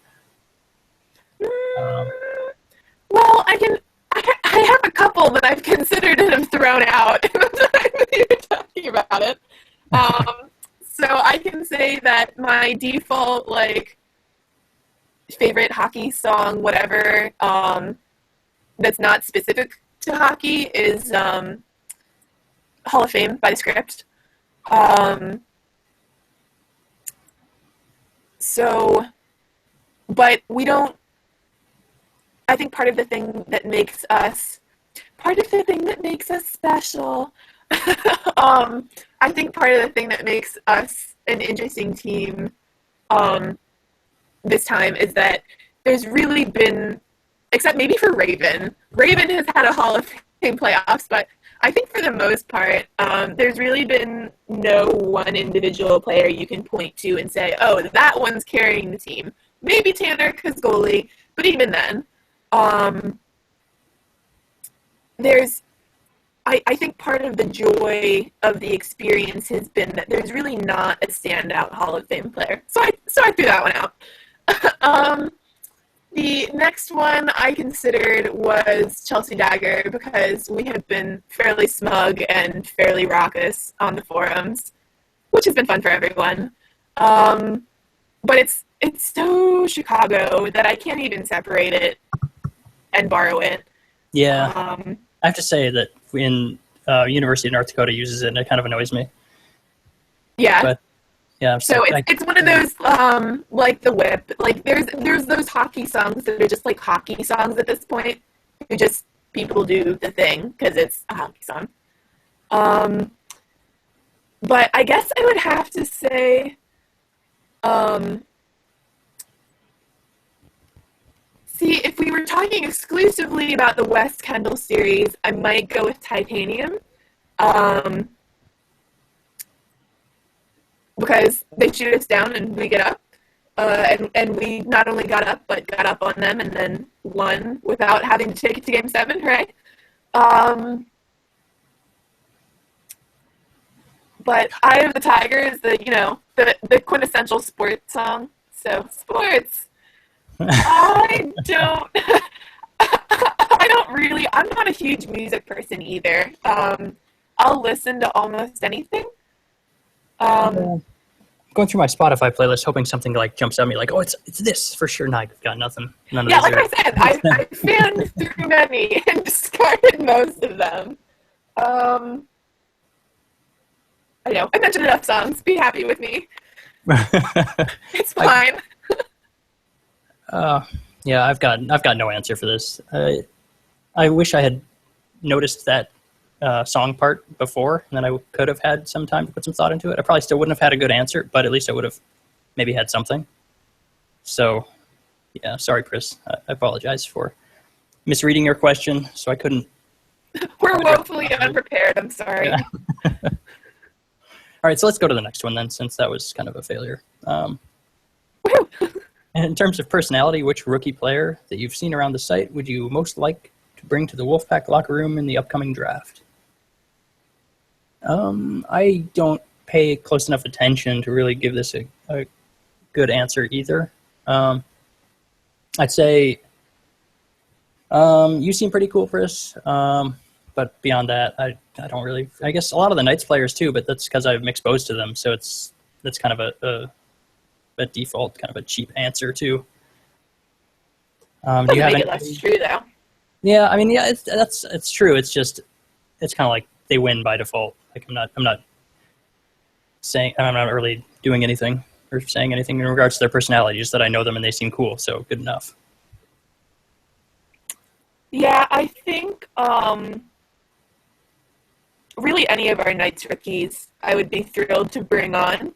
Well, I have a couple that I've considered and have thrown out in the time that you're talking about it. So I can say that my default favorite hockey song, whatever, that's not specific to hockey is Hall of Fame by The Script. But we don't, I think part of the thing that makes us special, I think part of the thing that makes us an interesting team this time is that there's really been, except maybe for Raven has had a Hall of Fame playoffs, but I think for the most part, there's really been no one individual player you can point to and say, oh, that one's carrying the team. Maybe Tanner because goalie, but even then, I think part of the joy of the experience has been that there's really not a standout Hall of Fame player. So I threw that one out. The next one I considered was Chelsea Dagger because we have been fairly smug and fairly raucous on the forums, which has been fun for everyone. But it's so Chicago that I can't even separate it and borrow it. Yeah, I have to say that in University of North Dakota uses it, and it kind of annoys me. Yeah. But yeah, so it's one of those like the whip. Like there's those hockey songs that are just like hockey songs at this point. You just people do the thing because it's a hockey song. But I guess I would have to say, see, if we were talking exclusively about the West Kendall series, I might go with Titanium. Because they shoot us down and we get up. And we not only got up, but got up on them and then won without having to take it to Game 7, right? But Eye of the Tiger is the quintessential sports song. So, sports. I don't really, I'm not a huge music person either. I'll listen to almost anything. Going through my Spotify playlist, hoping something like jumps at me, like, oh, it's this for sure. No, I've got nothing. None of Yeah, these like I said, I fanned through many and discarded most of them. I know. I mentioned enough songs. Be happy with me. It's fine. Yeah, I've got no answer for this. I wish I had noticed that song part before, and then I could have had some time to put some thought into it. I probably still wouldn't have had a good answer, but at least I would have maybe had something. So, yeah, sorry, Chris. I apologize for misreading your question, so I couldn't. We're woefully unprepared. I'm sorry. Yeah. All right, so let's go to the next one then, since that was kind of a failure. And in terms of personality, which rookie player that you've seen around the site would you most like to bring to the Wolfpack locker room in the upcoming draft? I don't pay close enough attention to really give this a good answer either. I'd say you seem pretty cool, Chris. But beyond that, I don't really. I guess a lot of the Knights players too, but that's because I'm exposed to them. So that's kind of a default, kind of a cheap answer too. Do you have any? That's true though. Yeah, I mean, yeah, it's true. It's just it's kind of like they win by default. Like I'm not really doing anything or saying anything in regards to their personality. Just that I know them and they seem cool. So good enough. Yeah, I think really any of our Knights rookies I would be thrilled to bring on.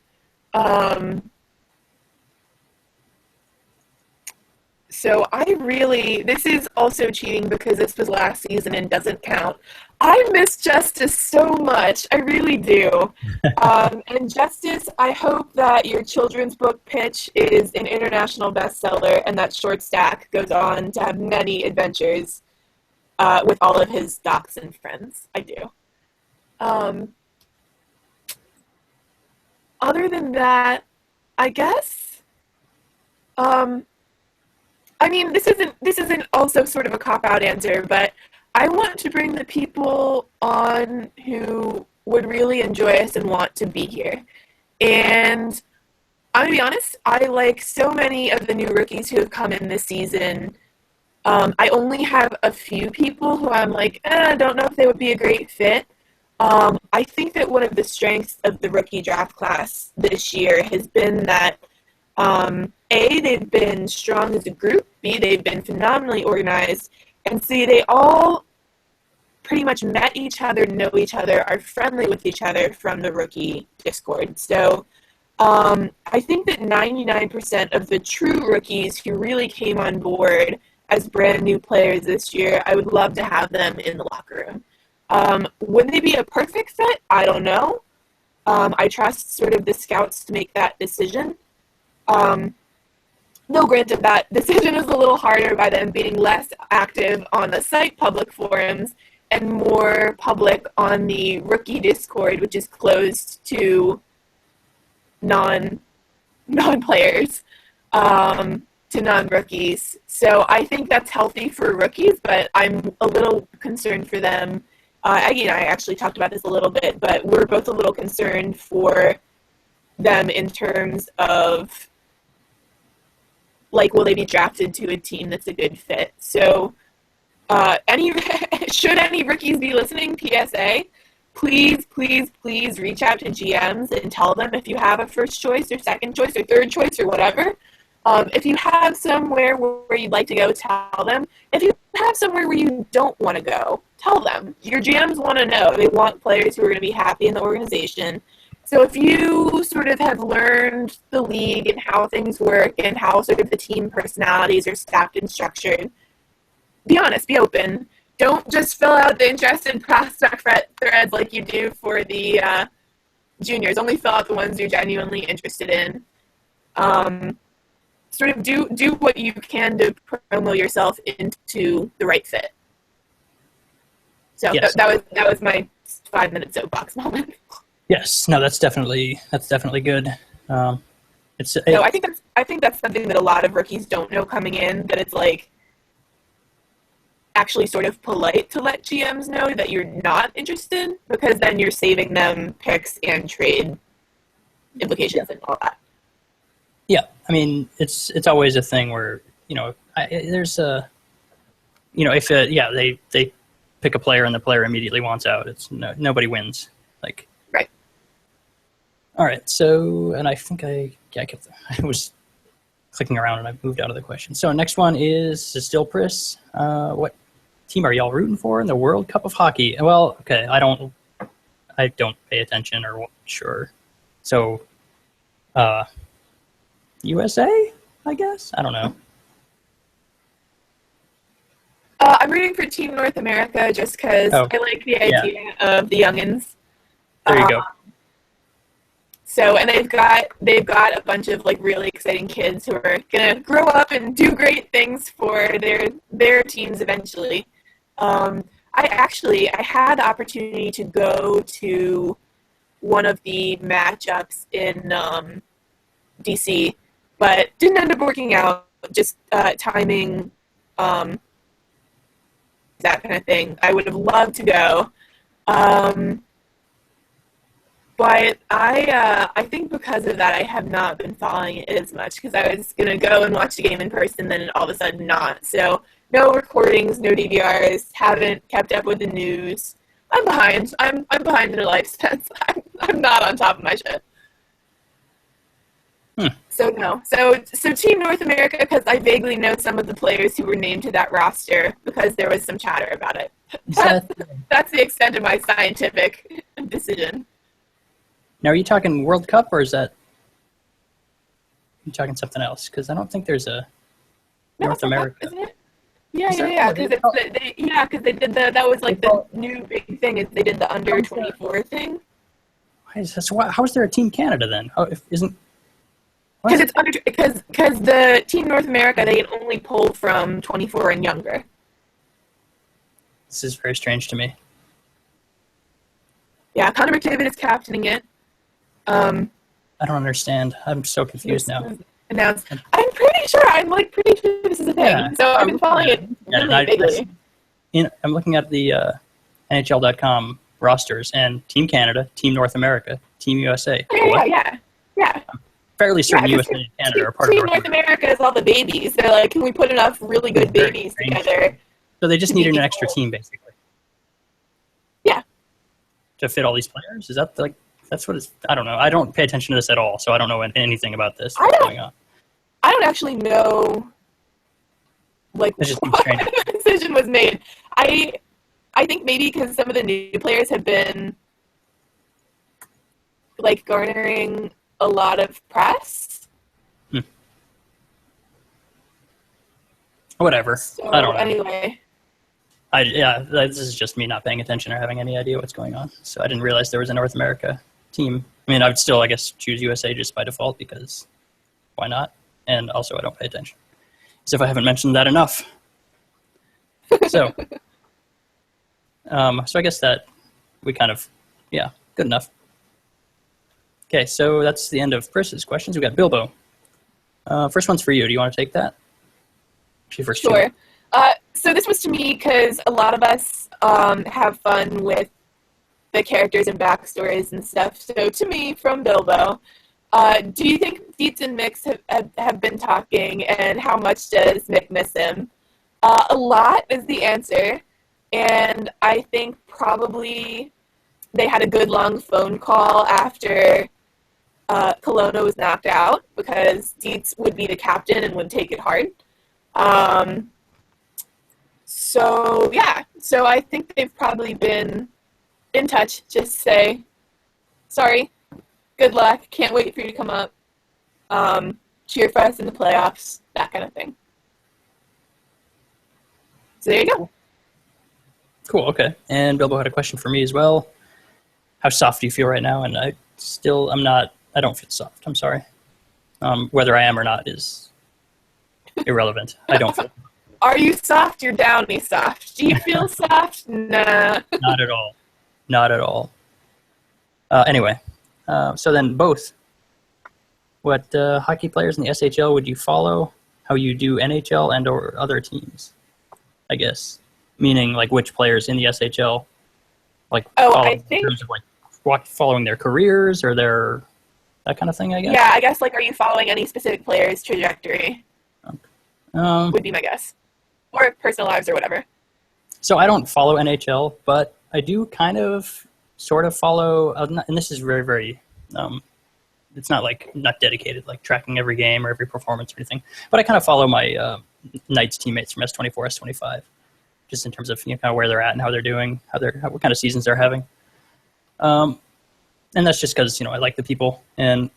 So this is also cheating because this was last season and doesn't count. I miss Justice so much. I really do. And Justice, I hope that your children's book pitch is an international bestseller and that Short Stack goes on to have many adventures with all of his dachshund friends. I do. Other than that, I guess, I mean, this isn't also sort of a cop-out answer, but I want to bring the people on who would really enjoy us and want to be here. And I'm going to be honest, I like so many of the new rookies who have come in this season. I only have a few people who I'm like, I don't know if they would be a great fit. I think that one of the strengths of the rookie draft class this year has been that A, they've been strong as a group, B, they've been phenomenally organized, and C, they all pretty much met each other, know each other, are friendly with each other from the rookie Discord. So I think that 99% of the true rookies who really came on board as brand new players this year, I would love to have them in the locker room. Would they be a perfect fit? I don't know. I trust sort of the scouts to make that decision. Though granted, that decision is a little harder by them being less active on the site public forums and more public on the rookie Discord, which is closed to non-players. to non-rookies. So I think that's healthy for rookies, but I'm a little concerned for them. Aggie and I actually talked about this a little bit, but we're both a little concerned for them in terms of, like, will they be drafted to a team that's a good fit? So should any rookies be listening, PSA, please, please, please reach out to GMs and tell them if you have a first choice or second choice or third choice or whatever. If you have somewhere where you'd like to go, tell them. If you have somewhere where you don't want to go, tell them. Your GMs want to know. They want players who are going to be happy in the organization. So if you sort of have learned the league and how things work and how sort of the team personalities are staffed and structured, be honest, be open. Don't just fill out the interested prospect threads like you do for the juniors. Only fill out the ones you're genuinely interested in. Sort of do what you can to promote yourself into the right fit. So yes. that was my 5-minute soapbox moment. Yes, no, that's definitely good. I think that's something that a lot of rookies don't know coming in, that it's like actually sort of polite to let GMs know that you're not interested, because then you're saving them picks and trade implications and all that. Yeah, I mean, it's always a thing where, there's a, if they pick a player and the player immediately wants out, nobody wins. Like, right. All right, so, and I think I was clicking around and I moved out of the question. So next one is still Pris. What team are y'all rooting for in the World Cup of Hockey? Well, okay, I don't pay attention or sure. So, USA, I guess? I don't know. I'm rooting for Team North America just because I like the idea of the youngins. There you go. So, and they've got a bunch of like really exciting kids who are gonna grow up and do great things for their teams eventually. I had the opportunity to go to one of the matchups in DC, but didn't end up working out. Just timing, that kind of thing. I would have loved to go. But I think because of that, I have not been following it as much, because I was going to go and watch the game in person, then all of a sudden not. So no recordings, no DVRs, haven't kept up with the news. I'm behind. I'm behind in a life sense. I'm not on top of my shit. So no. So Team North America, because I vaguely know some of the players who were named to that roster because there was some chatter about it. That's the extent of my scientific decision. Now, are you talking World Cup, or are you talking something else? Because I don't think there's a North America. Isn't it? Yeah. Because they did that was like the new big thing. Is they did the under 24 thing. How is there a Team Canada then? Because the Team North America, they can only pull from 24 and younger. This is very strange to me. Yeah, Connor McDavid is captaining it. I don't understand. I'm so confused now. Announced. I'm pretty sure this is a thing. Yeah, so I've been following it really bigly. I'm looking at the NHL.com rosters, and Team Canada, Team North America, Team USA. Yeah. I'm fairly certain USA and Canada are part Team of North America is all the babies. They're like, can we put enough really good babies together? So they just needed an extra team, basically. Yeah. To fit all these players? Is that like... That's what it's... I don't know. I don't pay attention to this at all, so I don't know anything about this. What's going on? I don't actually know, like, what the decision was made. I think maybe because some of the new players have been, like, garnering a lot of press. Whatever. So, I don't know. Anyway. This is just me not paying attention or having any idea what's going on. So I didn't realize there was a North America team. I mean, I would still, I guess, choose USA just by default, because why not? And also, I don't pay attention. As if I haven't mentioned that enough. So, so I guess that we kind of, good enough. Okay, so that's the end of Pris's questions. We got Bilbo. First one's for you. Do you want to take that? Actually, first Sure. two. So this was to me because a lot of us have fun with the characters and backstories and stuff. So to me, from Bilbo, do you think Dietz and Mix have been talking, and how much does Mick miss him? A lot is the answer, and I think probably they had a good long phone call after Kelowna was knocked out, because Dietz would be the captain and would take it hard. So I think they've probably been in touch, just say, sorry, good luck, can't wait for you to come up, cheer for us in the playoffs, that kind of thing. So there you go. Cool, okay. And Bilbo had a question for me as well. How soft do you feel right now? And I don't feel soft, I'm sorry. Whether I am or not is irrelevant. I don't feel. Are you soft? You're downy soft. Do you feel soft? Nah. Not at all. Not at all. Anyway, so then both. What hockey players in the SHL would you follow? How you do NHL and or other teams, I guess. Meaning, like, which players in the SHL, like, in terms of, like, following their careers or that kind of thing, I guess? Yeah, I guess, like, are you following any specific player's trajectory? Would be my guess. Or personal lives or whatever. So I don't follow NHL, but I do kind of sort of follow, and this is very, very, it's not like not dedicated, like tracking every game or every performance or anything, but I kind of follow my Knights teammates from S24, S25, just in terms of, kind of where they're at and how they're doing, what kind of seasons they're having. And that's just because, I like the people and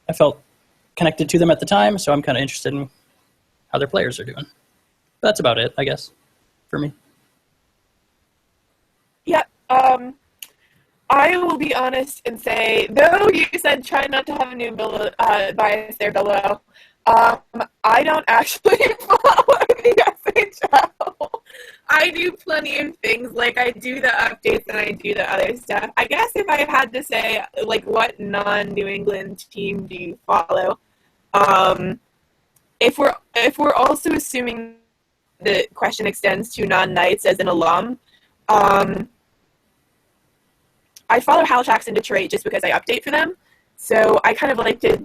I felt connected to them at the time, so I'm kind of interested in how their players are doing. That's about it, I guess, for me. Yeah, I will be honest and say, though you said try not to have a new bias there, Bilbo, I don't actually follow the SHL. I do plenty of things, like I do the updates and I do the other stuff. I guess if I had to say, like, what non-New England team do you follow? If we're also assuming the question extends to non-Knights as an alum, I follow Halifax and Detroit just because I update for them. So I kind of like to,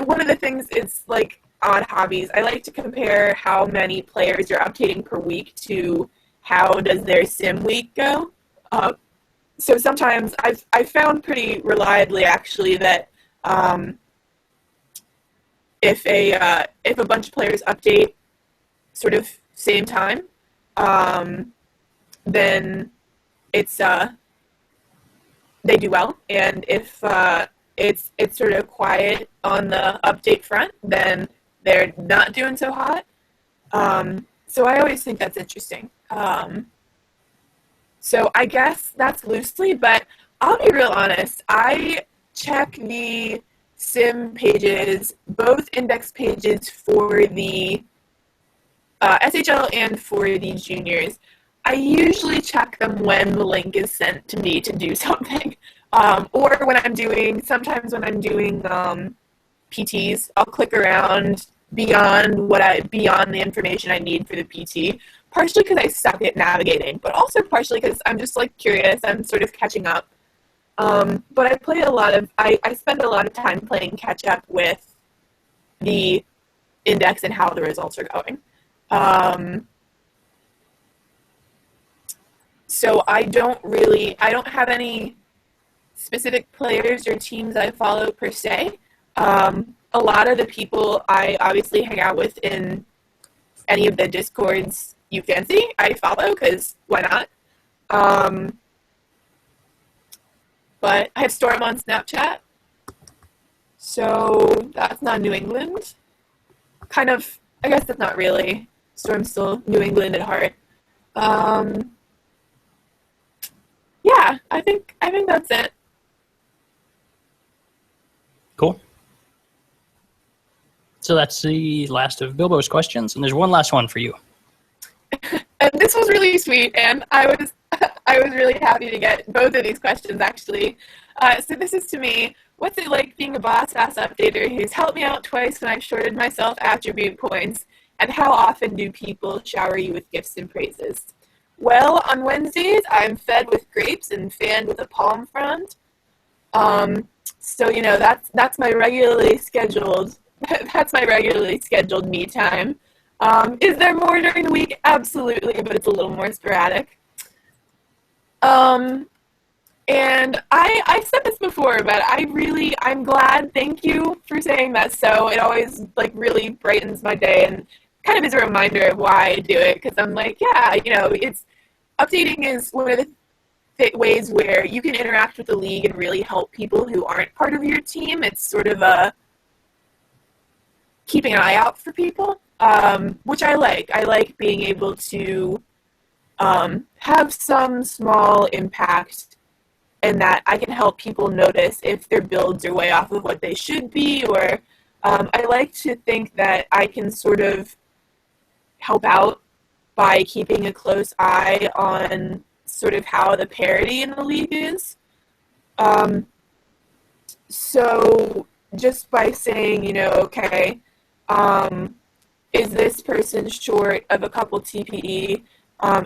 one of the things is, like, odd hobbies. I like to compare how many players you're updating per week to how does their sim week go. So sometimes I've found pretty reliably, actually, that if a bunch of players update sort of same time, then it's they do well, and if it's sort of quiet on the update front, then they're not doing so hot. So I always think that's interesting. So I guess that's loosely, but I'll be real honest. I check the sim pages, both index pages for the SHL and for the juniors. I usually check them when the link is sent to me to do something. Or sometimes when I'm doing PTs, I'll click around beyond the information I need for the PT, partially because I suck at navigating, but also partially because I'm just, like, curious. I'm sort of catching up. But I spend a lot of time playing catch up with the index and how the results are going. So I don't have any specific players or teams I follow per se. A lot of the people I obviously hang out with in any of the Discords you fancy, I follow, because why not? But I have Storm on Snapchat, so that's not New England. Kind of, I guess that's not really. Storm's still New England at heart. Yeah, I think that's it. Cool. So that's the last of Bilbo's questions, and there's one last one for you. And this was really sweet, and I was really happy to get both of these questions, actually. So this is to me. What's it like being a boss-ass updater who's helped me out twice when I've shorted myself attribute points? And how often do people shower you with gifts and praises? Well, on Wednesdays, I'm fed with grapes and fanned with a palm frond. So, you know, that's my regularly scheduled me time. Is there more during the week? Absolutely, but it's a little more sporadic. And I've said this before, but I'm glad, thank you for saying that. So it always like really brightens my day and kind of is a reminder of why I do it. Because I'm like, yeah, you know, updating is one of the ways where you can interact with the league and really help people who aren't part of your team. It's sort of a keeping an eye out for people, which I like. I like being able to have some small impact and that I can help people notice if their builds are way off of what they should be, or I like to think that I can sort of help out by keeping a close eye on sort of how the parity in the league is. So just by saying, you know, okay, is this person short of a couple TPE?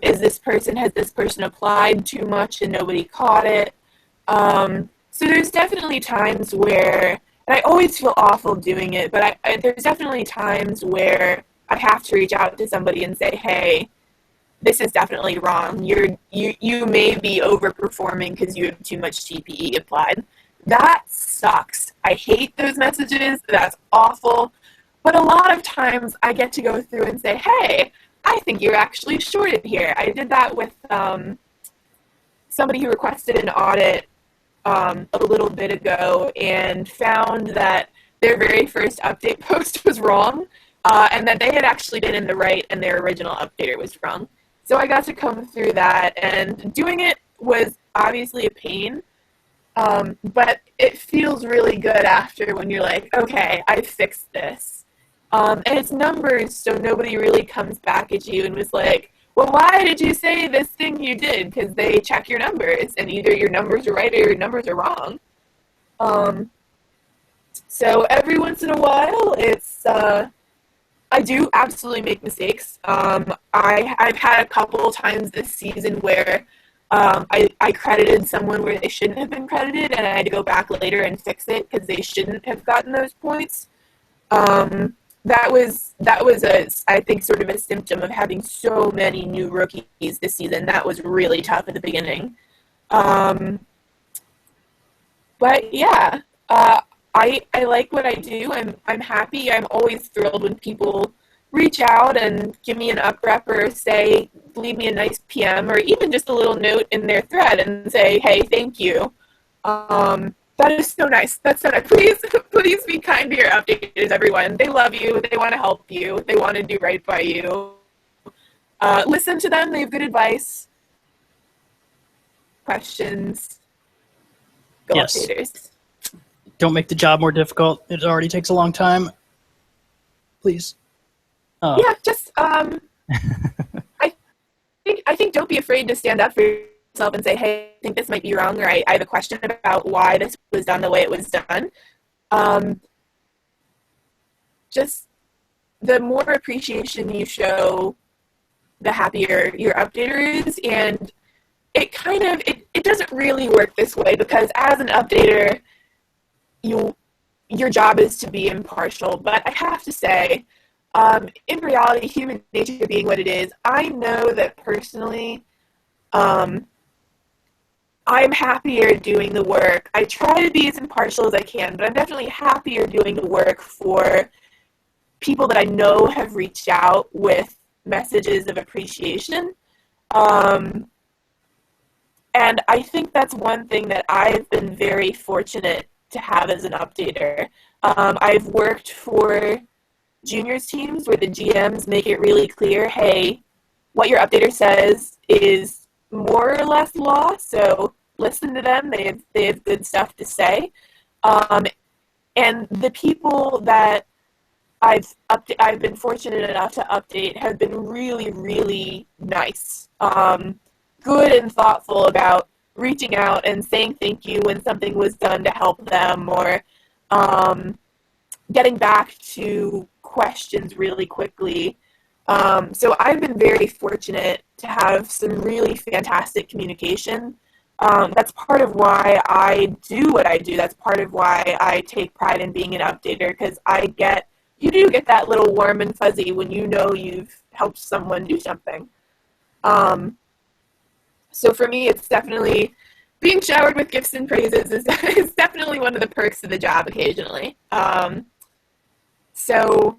Has this person applied too much and nobody caught it? So there's definitely times where, and I always feel awful doing it, but there's definitely times where I have to reach out to somebody and say, hey, this is definitely wrong. You may be overperforming because you have too much TPE applied. That sucks. I hate those messages. That's awful. But a lot of times I get to go through and say, hey, I think you're actually shorted here. I did that with somebody who requested an audit a little bit ago and found that their very first update post was wrong, and that they had actually been in the right and their original updater was wrong. So I got to come through that, and doing it was obviously a pain, but it feels really good after when you're like, okay, I fixed this. And it's numbers, so nobody really comes back at you and was like, well, why did you say this thing you did? Because they check your numbers, and either your numbers are right or your numbers are wrong. So every once in a while, it's I do absolutely make mistakes. I've had a couple times this season where I credited someone where they shouldn't have been credited, and I had to go back later and fix it because they shouldn't have gotten those points. That was I think sort of a symptom of having so many new rookies this season. That was really tough at the beginning. But yeah, I like what I do. I'm happy. I'm always thrilled when people reach out and give me an uprep or say, leave me a nice PM or even just a little note in their thread and say, hey, thank you. That is so nice. That's so nice. Please be kind to your updaters, everyone. They love you. They want to help you. They want to do right by you. Listen to them. They have good advice. Questions. Go Yes. updaters. Don't make the job more difficult. It already takes a long time. Please. Yeah, just I think don't be afraid to stand up for yourself and say, hey, I think this might be wrong, or I have a question about why this was done the way it was done. Just the more appreciation you show, the happier your updater is, and it kind of it doesn't really work this way because as an updater, your job is to be impartial. But I have to say, in reality, human nature being what it is, I know that personally, I'm happier doing the work. I try to be as impartial as I can, but I'm definitely happier doing the work for people that I know have reached out with messages of appreciation. And I think that's one thing that I've been very fortunate to have as an updater. I've worked for juniors teams where the GMs make it really clear, hey, what your updater says is more or less law, so listen to them. They have good stuff to say. And the people that I've been fortunate enough to update have been really, really nice. Good and thoughtful about reaching out and saying thank you when something was done to help them, or getting back to questions really quickly. So I've been very fortunate to have some really fantastic communication. That's part of why I do what I do. That's part of why I take pride in being an updater, because you do get that little warm and fuzzy when you know you've helped someone do something. So for me, it's definitely being showered with gifts and praises is definitely one of the perks of the job occasionally. So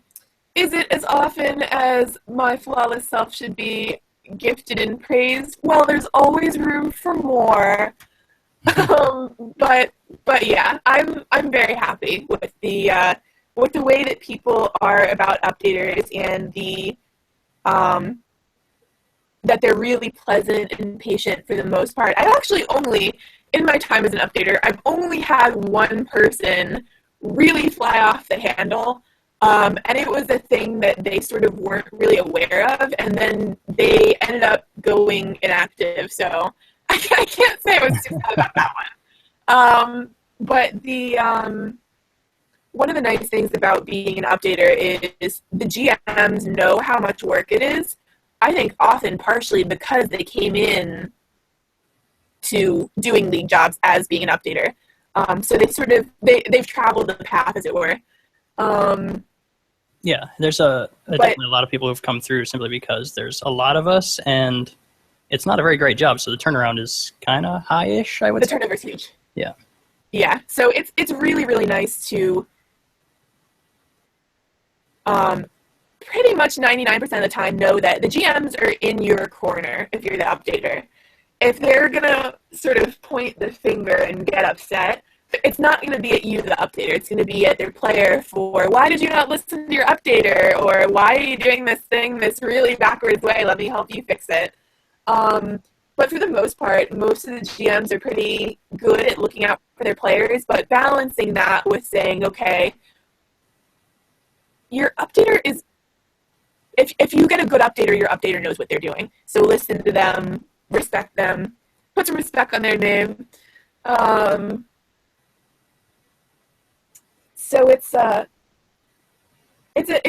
is it as often as my flawless self should be gifted and praised? Well, there's always room for more. But yeah, I'm very happy with the way that people are about updaters, and that they're really pleasant and patient for the most part. I've actually only, in my time as an updater, I've only had one person really fly off the handle. And it was a thing that they sort of weren't really aware of, and then they ended up going inactive. So I can't say I was too sad about that one. But one of the nice things about being an updater is the GMs know how much work it is. I think often partially because they came in to doing league jobs as being an updater. So they've traveled the path, as it were. Yeah, there's definitely a lot of people who've come through simply because there's a lot of us, and it's not a very great job, so the turnaround is kind of high-ish, I would say. The turnover's huge. Yeah. Yeah, so it's really, really nice to pretty much 99% of the time know that the GMs are in your corner if you're the updater. If they're going to sort of point the finger and get upset, it's not going to be at you, the updater. It's going to be at their player for, why did you not listen to your updater? Or why are you doing this thing this really backwards way? Let me help you fix it. But for the most part, most of the GMs are pretty good at looking out for their players, but balancing that with saying, okay, your updater is, if you get a good updater, your updater knows what they're doing. So listen to them, respect them, put some respect on their name. So it's a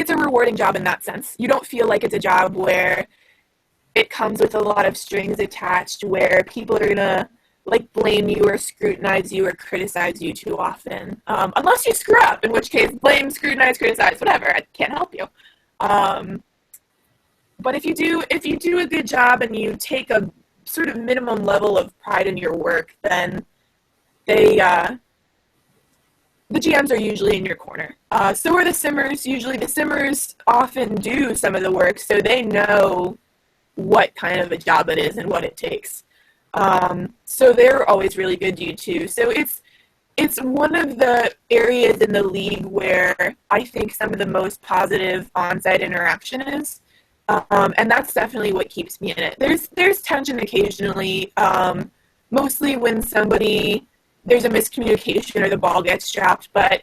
rewarding job in that sense. You don't feel like it's a job where it comes with a lot of strings attached, where people are gonna like blame you or scrutinize you or criticize you too often, unless you screw up, in which case blame, scrutinize, criticize, whatever. I can't help you. But if you do a good job and you take a sort of minimum level of pride in your work, then the GMs are usually in your corner. So are the simmers. Usually the simmers often do some of the work, so they know what kind of a job it is and what it takes. So they're always really good to you too. So it's one of the areas in the league where I think some of the most positive on-site interaction is. And that's definitely what keeps me in it. There's tension occasionally, mostly when there's a miscommunication or the ball gets dropped, but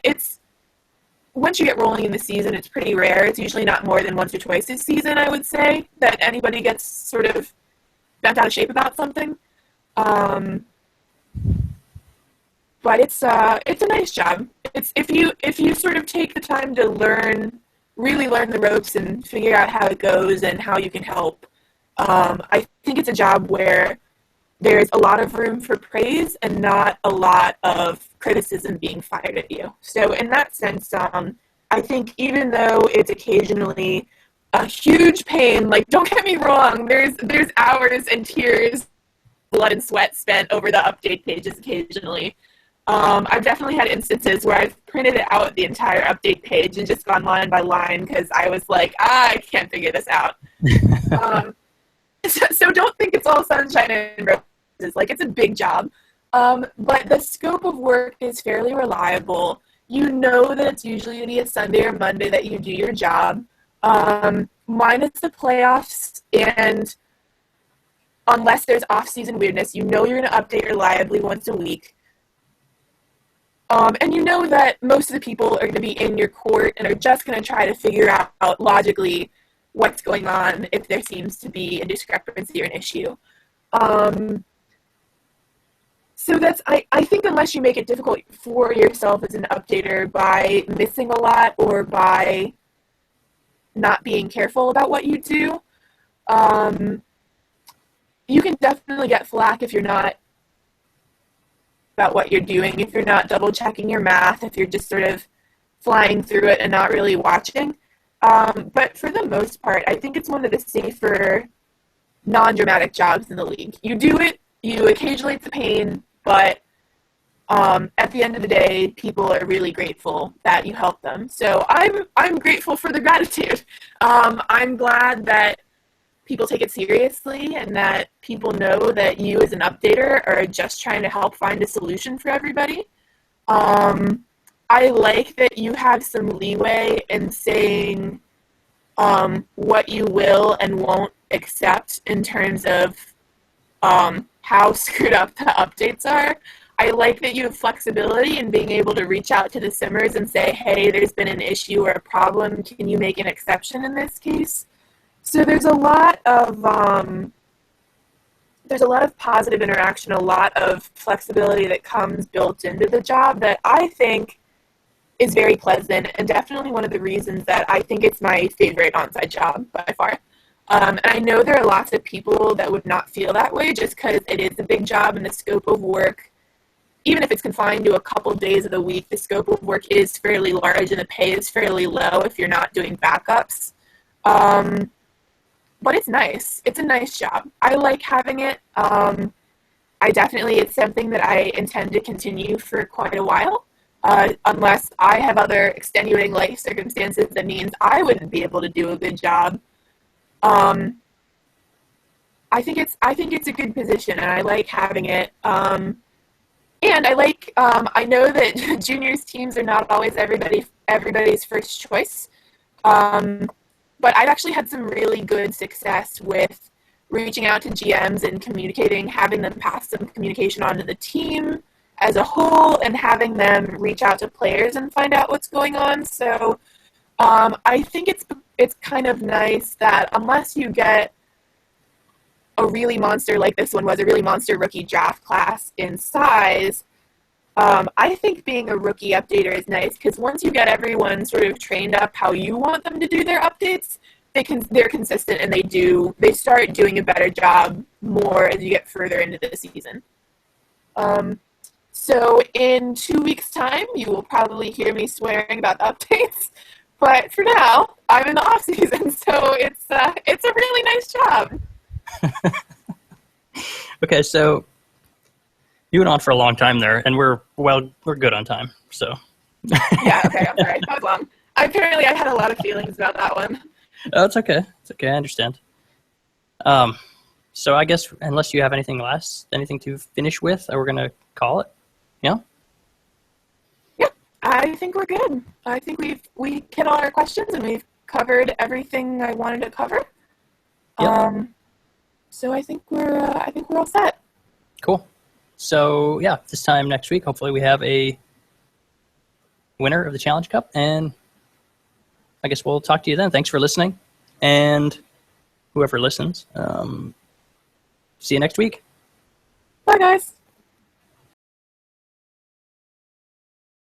once you get rolling in the season, it's pretty rare. It's usually not more than once or twice this season, I would say, that anybody gets sort of bent out of shape about something. But it's a nice job. It's if you sort of take the time to really learn the ropes and figure out how it goes and how you can help. I think it's a job where there's a lot of room for praise and not a lot of criticism being fired at you. So in that sense, I think even though it's occasionally a huge pain, like, don't get me wrong, there's hours and tears, blood and sweat spent over the update pages occasionally. I've definitely had instances where I've printed out the entire update page and just gone line by line because I was like, I can't figure this out. So don't think it's all sunshine and roses. Like, it's a big job. But the scope of work is fairly reliable. You know that it's usually going to be a Sunday or Monday that you do your job. Minus the playoffs, and unless there's off-season weirdness, you know you're going to update reliably once a week. And you know that most of the people are going to be in your court and are just going to try to figure out logically what's going on if there seems to be a discrepancy or an issue. So I think unless you make it difficult for yourself as an updater by missing a lot or by not being careful about what you do, you can definitely get flack if you're not about what you're doing, if you're not double checking your math, if you're just sort of flying through it and not really watching. But for the most part, I think it's one of the safer, non-dramatic jobs in the league. You do it, you occasionally it's a pain, but at the end of the day, people are really grateful that you help them. So I'm grateful for the gratitude. I'm glad that people take it seriously and that people know that you as an updater are just trying to help find a solution for everybody. I like that you have some leeway in saying what you will and won't accept in terms of how screwed up the updates are. I like that you have flexibility in being able to reach out to the simmers and say, hey, there's been an issue or a problem. Can you make an exception in this case? So there's a lot of positive interaction, a lot of flexibility that comes built into the job that I think is very pleasant and definitely one of the reasons that I think it's my favorite on-site job by far. And I know there are lots of people that would not feel that way just because it is a big job and the scope of work, even if it's confined to a couple days of the week, the scope of work is fairly large and the pay is fairly low if you're not doing backups. But it's nice. It's a nice job. I like having it. It's something that I intend to continue for quite a while, unless I have other extenuating life circumstances that means I wouldn't be able to do a good job. I think it's a good position, and I like having it. And I like. I know that juniors teams are not always everybody's first choice. But I've actually had some really good success with reaching out to GMs and communicating, having them pass some communication on to the team as a whole, and having them reach out to players and find out what's going on. So I think it's kind of nice that unless you get a really monster, like this one was, a really monster rookie draft class in size, I think being a rookie updater is nice because once you get everyone sort of trained up how you want them to do their updates, they're consistent and they start doing a better job more as you get further into the season. So in 2 weeks' time, you will probably hear me swearing about the updates. But for now, I'm in the off season, so it's a really nice job. Okay, so you went on for a long time there, and we're good on time. So Yeah, okay, I'm sorry. That was long. Apparently, I had a lot of feelings about that one. Oh, it's okay. It's okay. I understand. So I guess unless you have anything to finish with, we're gonna call it. Yeah. Yeah, I think we're good. I think we hit all our questions and we've covered everything I wanted to cover. Yep. So I think we're all set. Cool. So yeah, this time next week, hopefully we have a winner of the Challenge Cup, and I guess we'll talk to you then. Thanks for listening, and whoever listens, see you next week. Bye, guys.